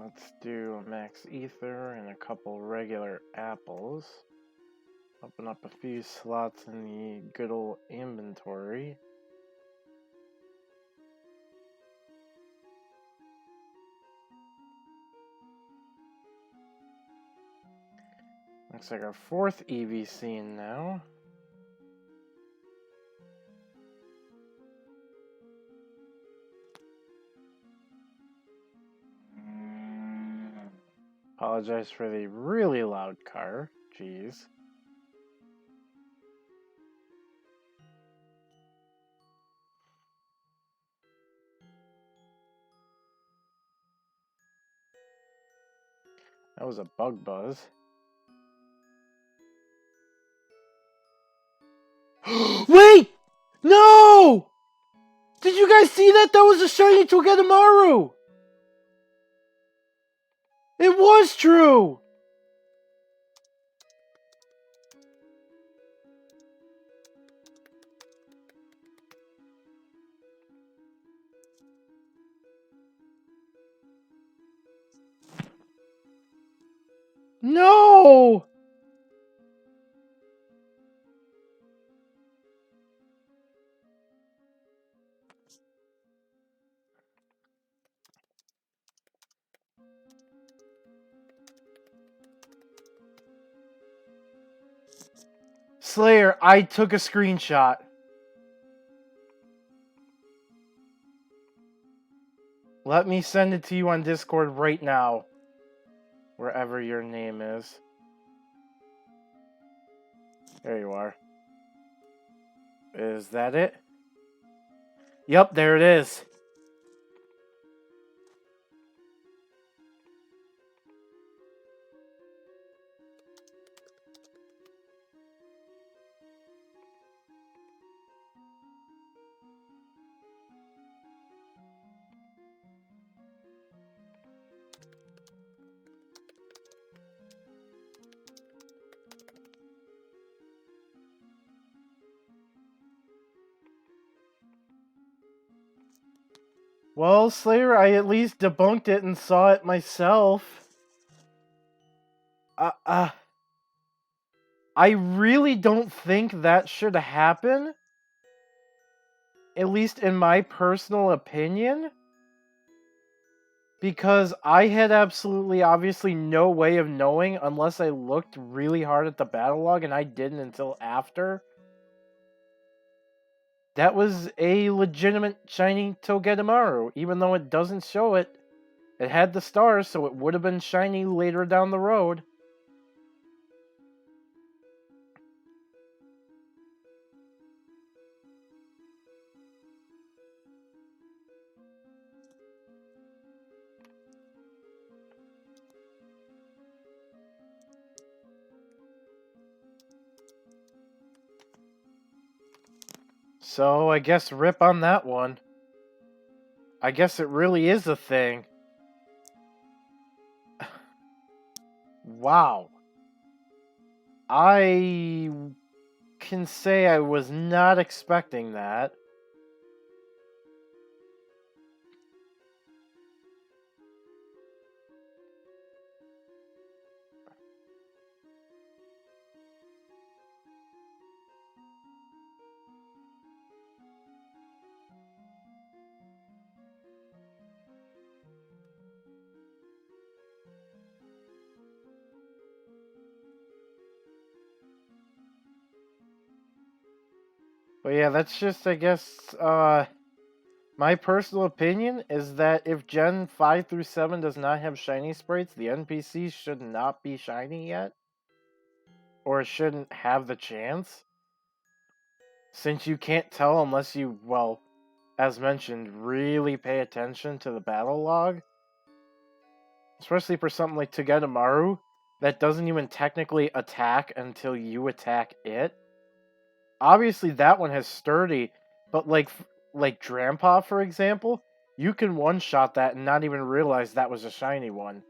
Let's do a max ether and a couple regular apples. Open up a few slots in the good old inventory. Looks like our fourth EV scene now. Apologize for the really loud car. Jeez. That was a bug buzz. Wait! No! Did you guys see that? That was a shiny Togedemaru! It was true! No! Slayer, I took a screenshot. Let me send it to you on Discord right now. Wherever your name is. There you are. Is that it? Yep, there it is. Well, Slayer, I at least debunked it and saw it myself. I really don't think that should happen. At least in my personal opinion. Because I had absolutely, obviously, no way of knowing unless I looked really hard at the battle log, and I didn't until after. That was a legitimate shiny Togedemaru, even though it doesn't show it. It had the stars, so it would have been shiny later down the road. So, I guess rip on that one. I guess it really is a thing. Wow. I can say I was not expecting that. But yeah, that's just, I guess, my personal opinion is that if Gen 5 through 7 does not have shiny sprites, the NPCs should not be shiny yet. Or it shouldn't have the chance. Since you can't tell unless you, well, as mentioned, really pay attention to the battle log. Especially for something like Togedemaru, that doesn't even technically attack until you attack it. Obviously, that one has sturdy, but like Drampa, for example, you can one-shot that and not even realize that was a shiny one.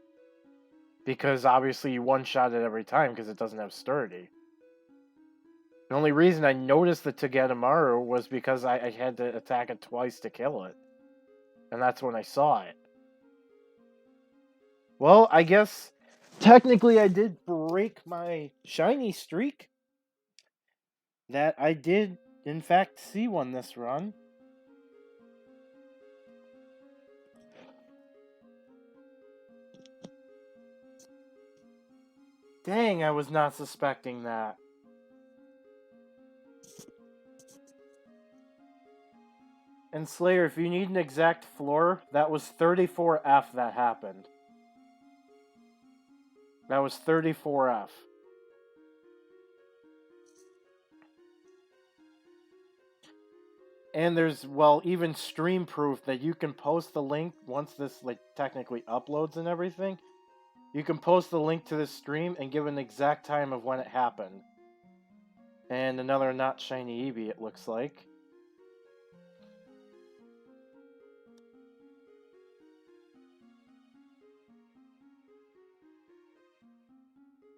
Because obviously you one-shot it every time because it doesn't have sturdy. The only reason I noticed the Togedemaru was because I had to attack it twice to kill it. And that's when I saw it. Well, I guess technically I did break my shiny streak. That I did, in fact, see one this run. Dang, I was not suspecting that. And Slayer, if you need an exact floor, that was 34F that happened. That was 34F. And there's, well, even stream proof that you can post the link once this, like, technically uploads and everything. You can post the link to this stream and give an exact time of when it happened. And another not shiny Eevee, it looks like.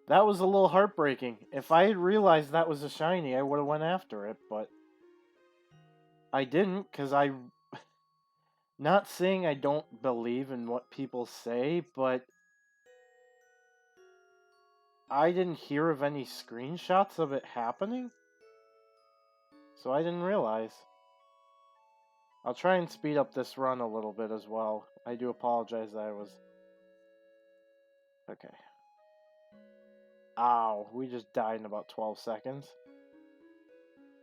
That was a little heartbreaking. If I had realized that was a shiny, I would have went after it, but I didn't, because I... Not saying I don't believe in what people say, but I didn't hear of any screenshots of it happening, so I didn't realize. I'll try and speed up this run a little bit as well. I do apologize that I was... Okay. Ow, we just died in about 12 seconds.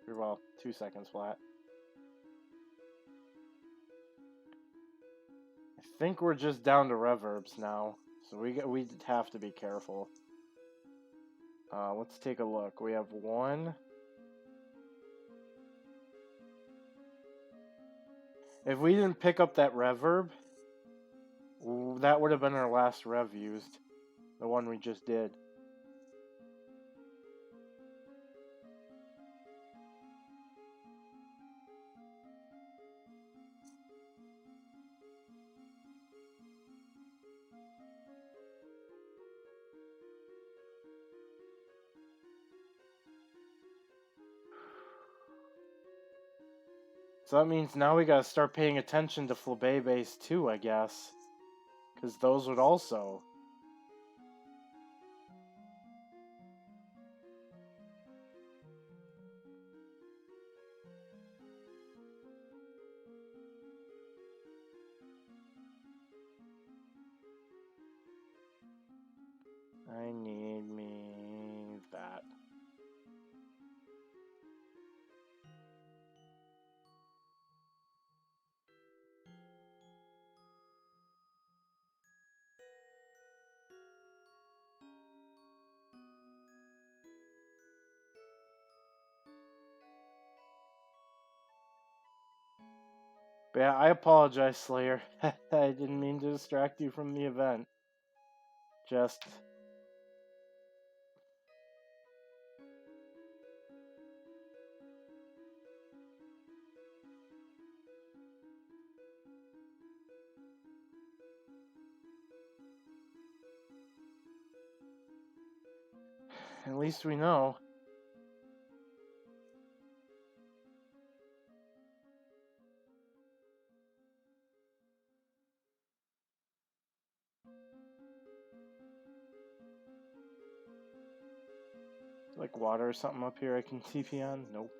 Or, well, 2 seconds flat. I think we're just down to reverbs now, so we have to be careful. Let's take a look. We have one. If we didn't pick up that reverb, that would have been our last rev used. The one we just did. So that means now we gotta start paying attention to Flabébés too, I guess. Because those would also... I need me that. But yeah, I apologize, Slayer. I didn't mean to distract you from the event. Just... At least we know. Like water or something up here I can TP on? Nope.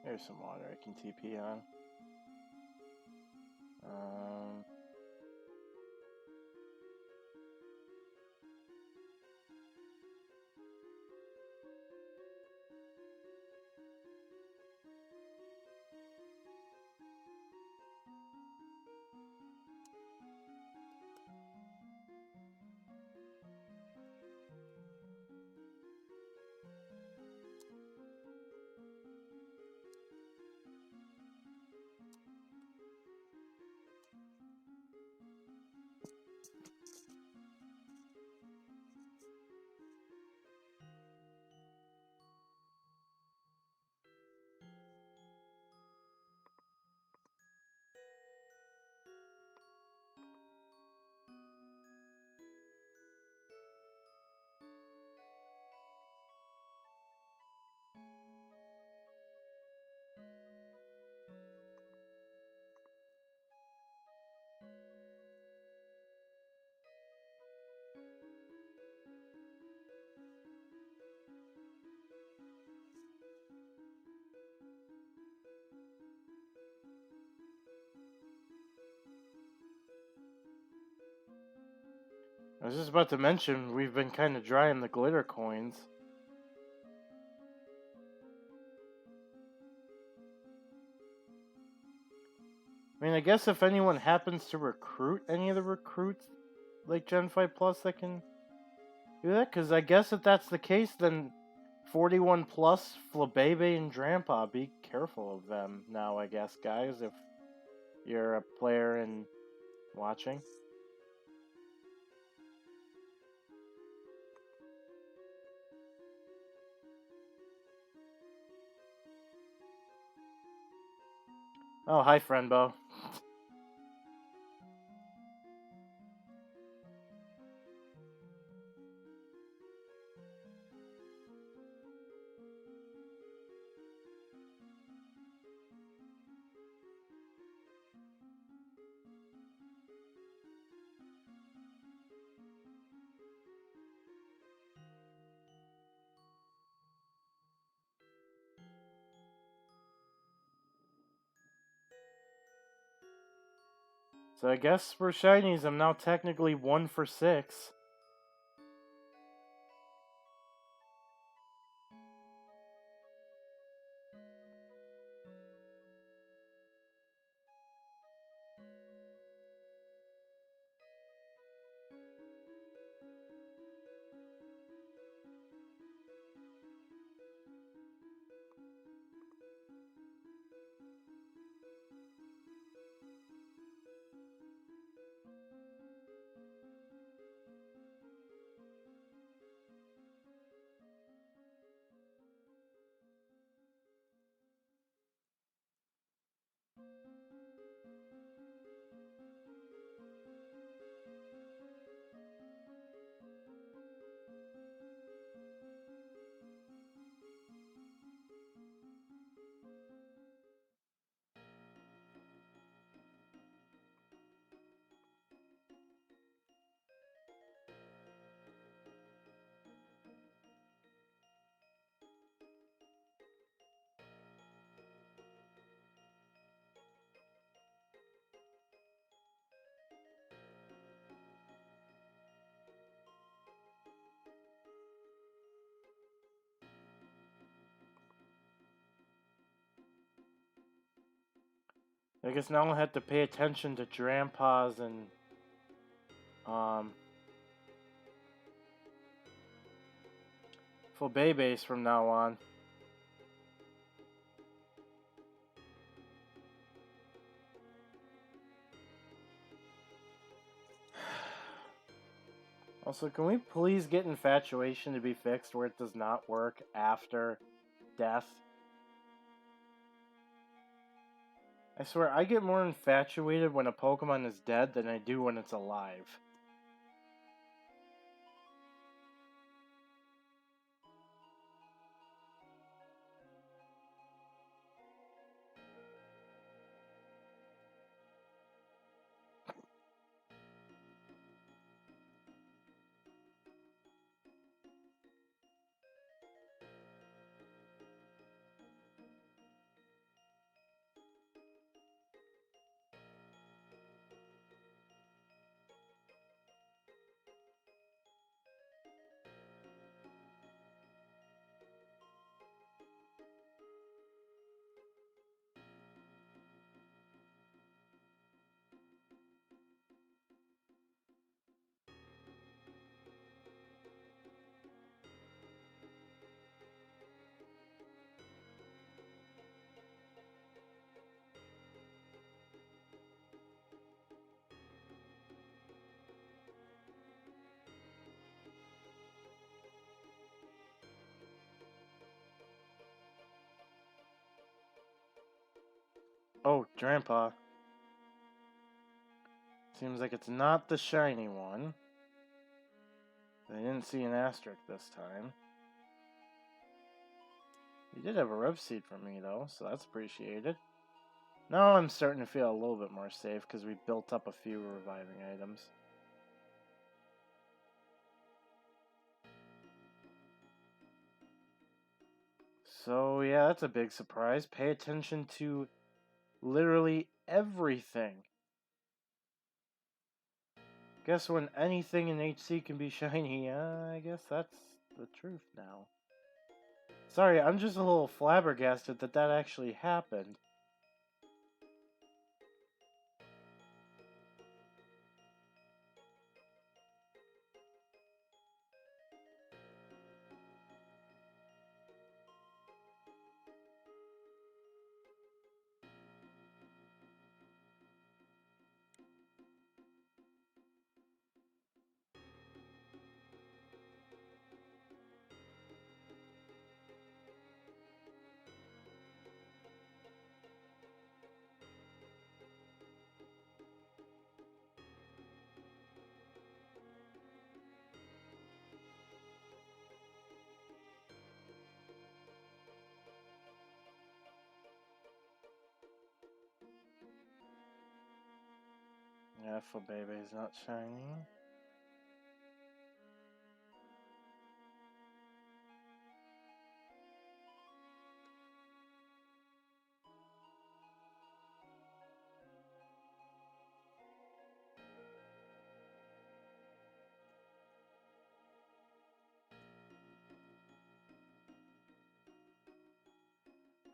There's some water I can TP on. I was just about to mention, we've been kind of dry on the glitter coins. I mean, I guess if anyone happens to recruit any of the recruits, like Gen 5 Plus, that can do that. Because I guess if that's the case, then 41 Plus, Flabebe, and Drampa, be careful of them now, I guess, guys, if you're a player and watching. Oh, hi, Friendbo. So I guess for Shinies, I'm now technically 1 for 6. I guess now I'll have to pay attention to Drampas and Flabebes from now on. Also, can we please get Infatuation to be fixed where it does not work after death? I swear, I get more infatuated when a Pokemon is dead than I do when it's alive. Oh, Grandpa. Seems like it's not the shiny one. I didn't see an asterisk this time. You did have a rev seed for me, though, so that's appreciated. Now I'm starting to feel a little bit more safe because we built up a few reviving items. So, yeah, that's a big surprise. Pay attention to literally everything. Guess when anything in HC can be shiny, I guess that's the truth now. Sorry, I'm just a little flabbergasted that that actually happened. Yeah, for baby's not shiny.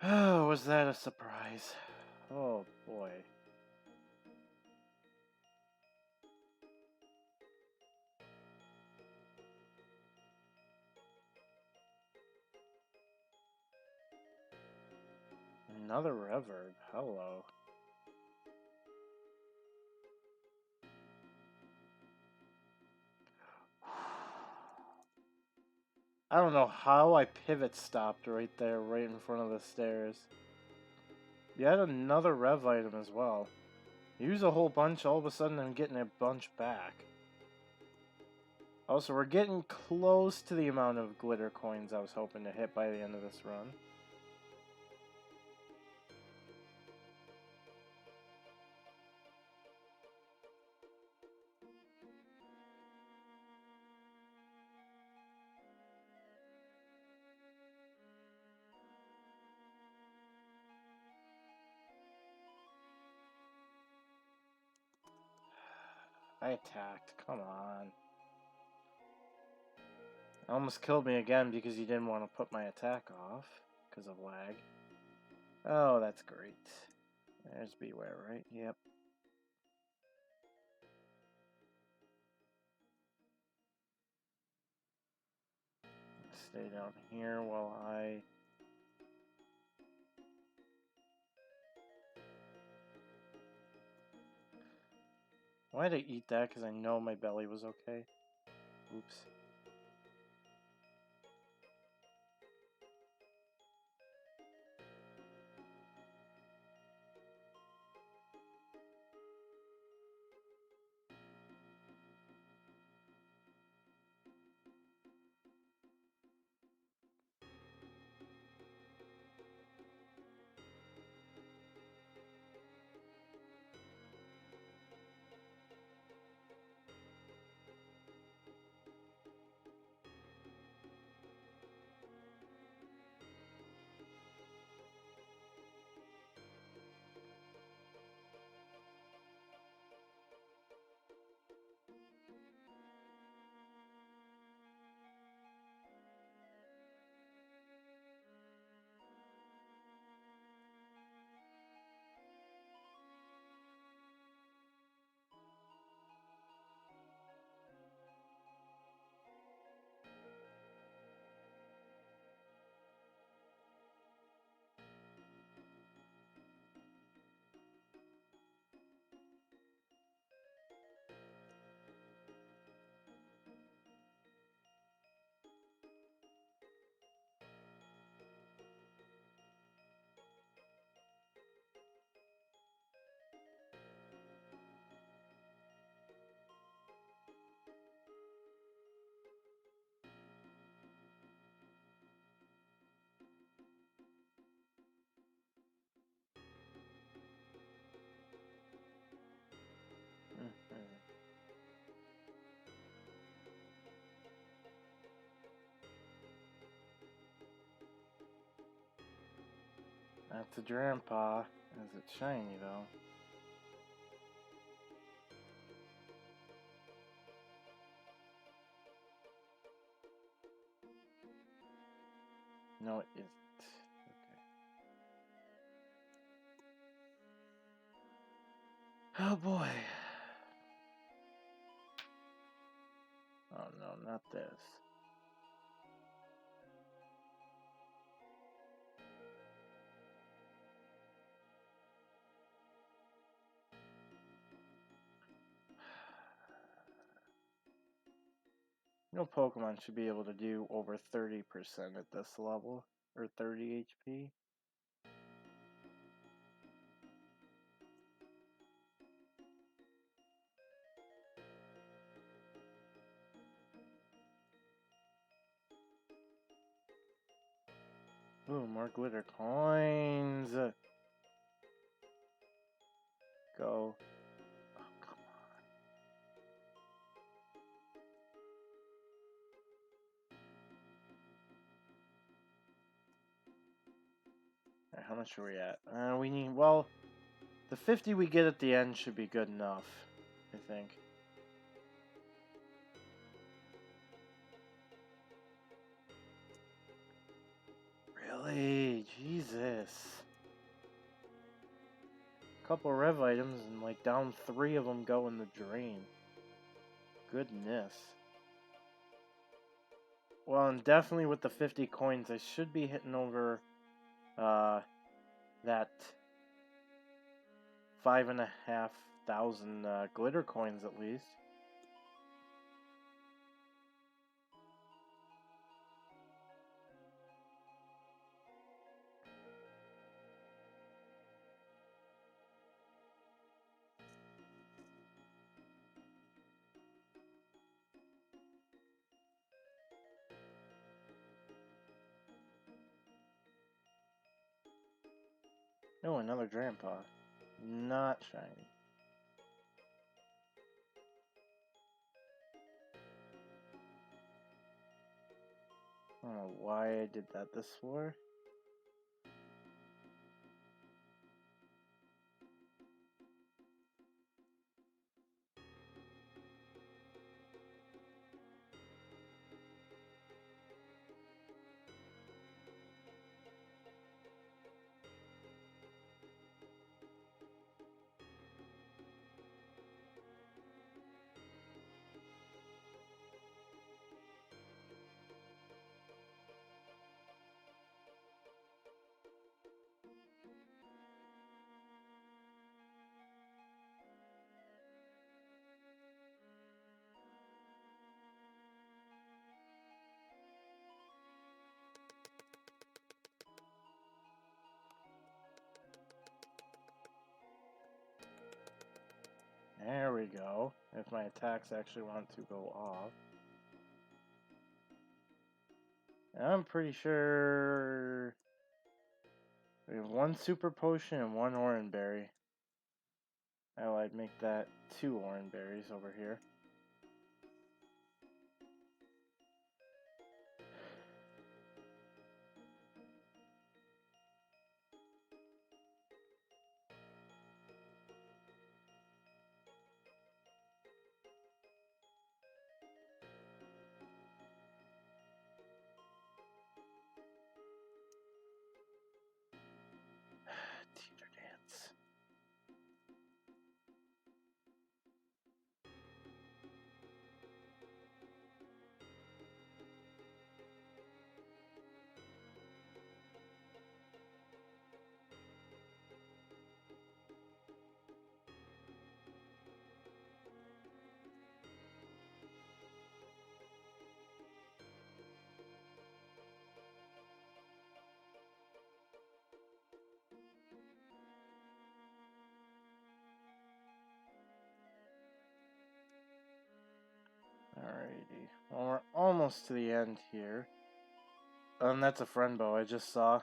Oh, was that a surprise? Oh boy. Another reverb. Hello. I don't know how I pivot stopped right there, right in front of the stairs. Yet another rev item as well. Use a whole bunch, all of a sudden I'm getting a bunch back. Also, we're getting close to the amount of glitter coins I was hoping to hit by the end of this run. I attacked, come on. Almost killed me again because you didn't want to put my attack off because of lag. Oh, that's great. There's Beware, right? Yep. Stay down here while I... Why'd I eat that? Because I know my belly was okay. Oops. That's a grandpa. Is it shiny though? No, it isn't. Okay. Oh boy. Oh no, not this. No Pokemon should be able to do over 30% at this level, or 30 HP. Ooh, more glitter coins. Go. Oh, come on. Alright, how much are we at? We need, well, the 50 we get at the end should be good enough, I think. Really? Jesus. Couple rev items and like down 3 of them go in the drain. Goodness. Well, and definitely with the 50 coins, I should be hitting over that 5,500 glitter coins at least. Oh, another Grandpa. Not shiny. I don't know why I did that this for. There we go. If my attacks actually want to go off. I'm pretty sure we have 1 super potion and 1 orange berry. Oh, I'd make that 2 orange berries over here. Teeter dance. Alrighty. Well, we're almost to the end here. And that's a friend bow I just saw.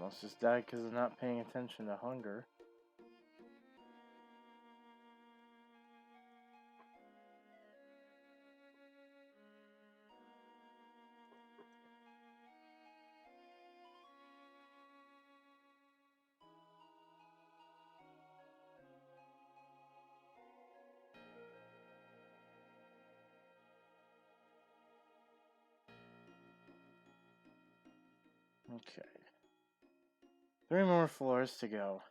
almost just died because of not paying attention to hunger. Okay. 3 more floors to go.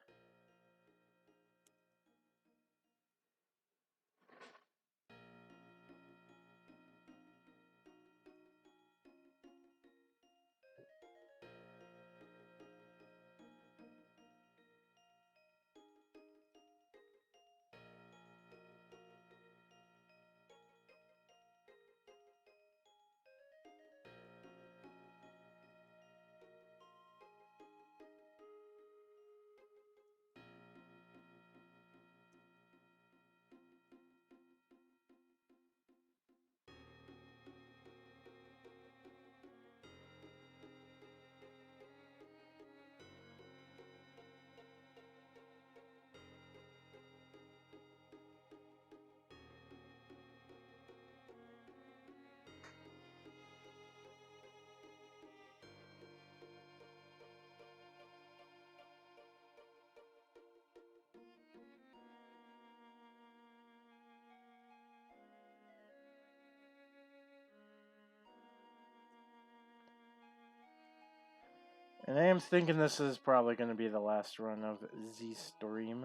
And I am thinking this is probably going to be the last run of the stream.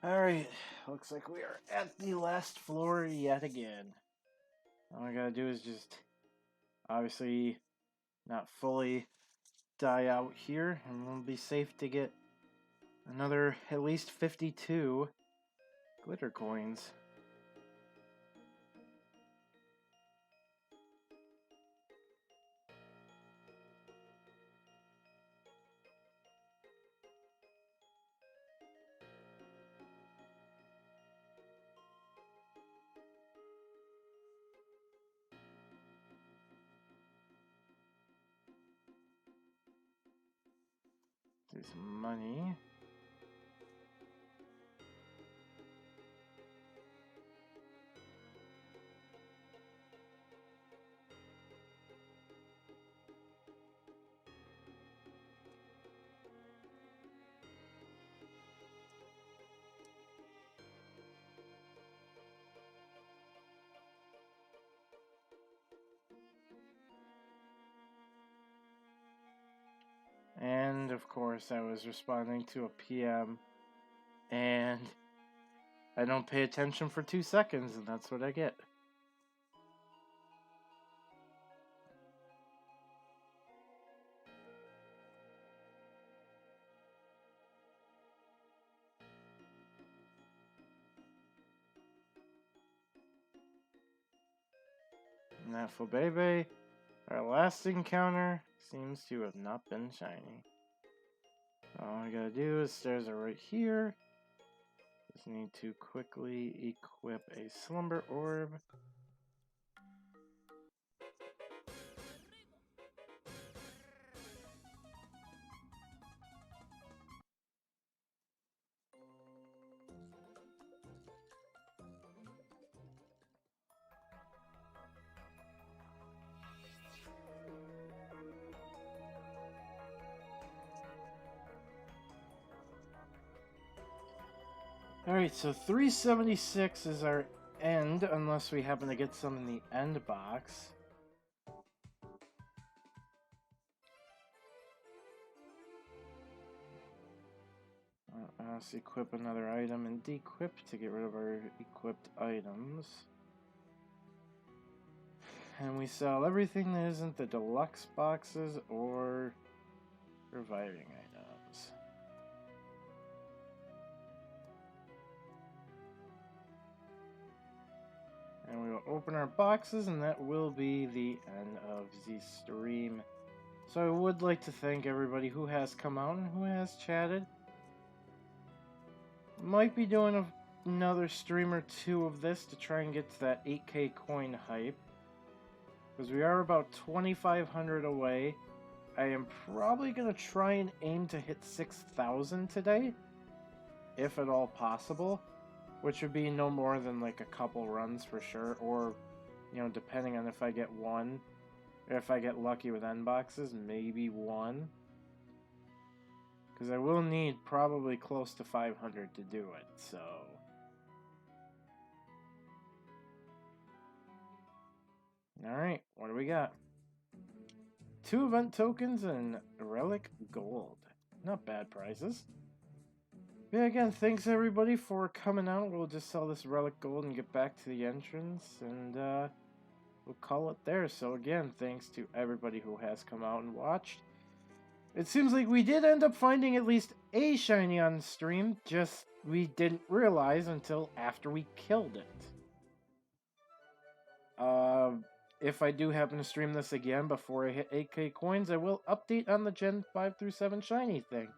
Alright, looks like we are at the last floor yet again. All I gotta do is just obviously not fully die out here, and we'll be safe to get another at least 52 glitter coins. Do some money. And of course, I was responding to a PM, and I don't pay attention for 2 seconds, and that's what I get. And that Flabebe, our last encounter, seems to have not been shiny. All I gotta do is stairs are right here. Just need to quickly equip a slumber orb. Alright, so 376 is our end, unless we happen to get some in the end box. Let's equip another item and dequip to get rid of our equipped items. And we sell everything that isn't the deluxe boxes or reviving items. And we will open our boxes, and that will be the end of the stream. So I would like to thank everybody who has come out and who has chatted. Might be doing another stream or two of this to try and get to that 8K coin hype. Because we are about 2,500 away. I am probably going to try and aim to hit 6,000 today. If at all possible. Which would be no more than like a couple runs for sure. Or, you know, depending on if I get one. Or if I get lucky with end boxes, maybe one. Because I will need probably close to 500 to do it, so... Alright, what do we got? 2 event tokens and relic gold. Not bad prizes. Yeah, again, thanks everybody for coming out. We'll just sell this relic gold and get back to the entrance, and we'll call it there. So again, thanks to everybody who has come out and watched. It seems like we did end up finding at least a shiny on stream, just we didn't realize until after we killed it. If I do happen to stream this again before I hit 8K coins, I will update on the Gen 5 through 7 shiny thing.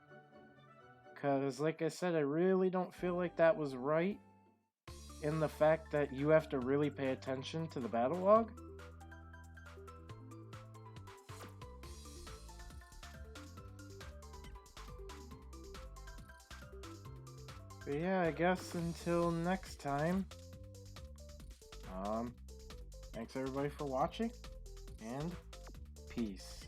Because, like I said, I really don't feel like that was right in the fact that you have to really pay attention to the battle log. But yeah, I guess until next time, thanks everybody for watching, and peace.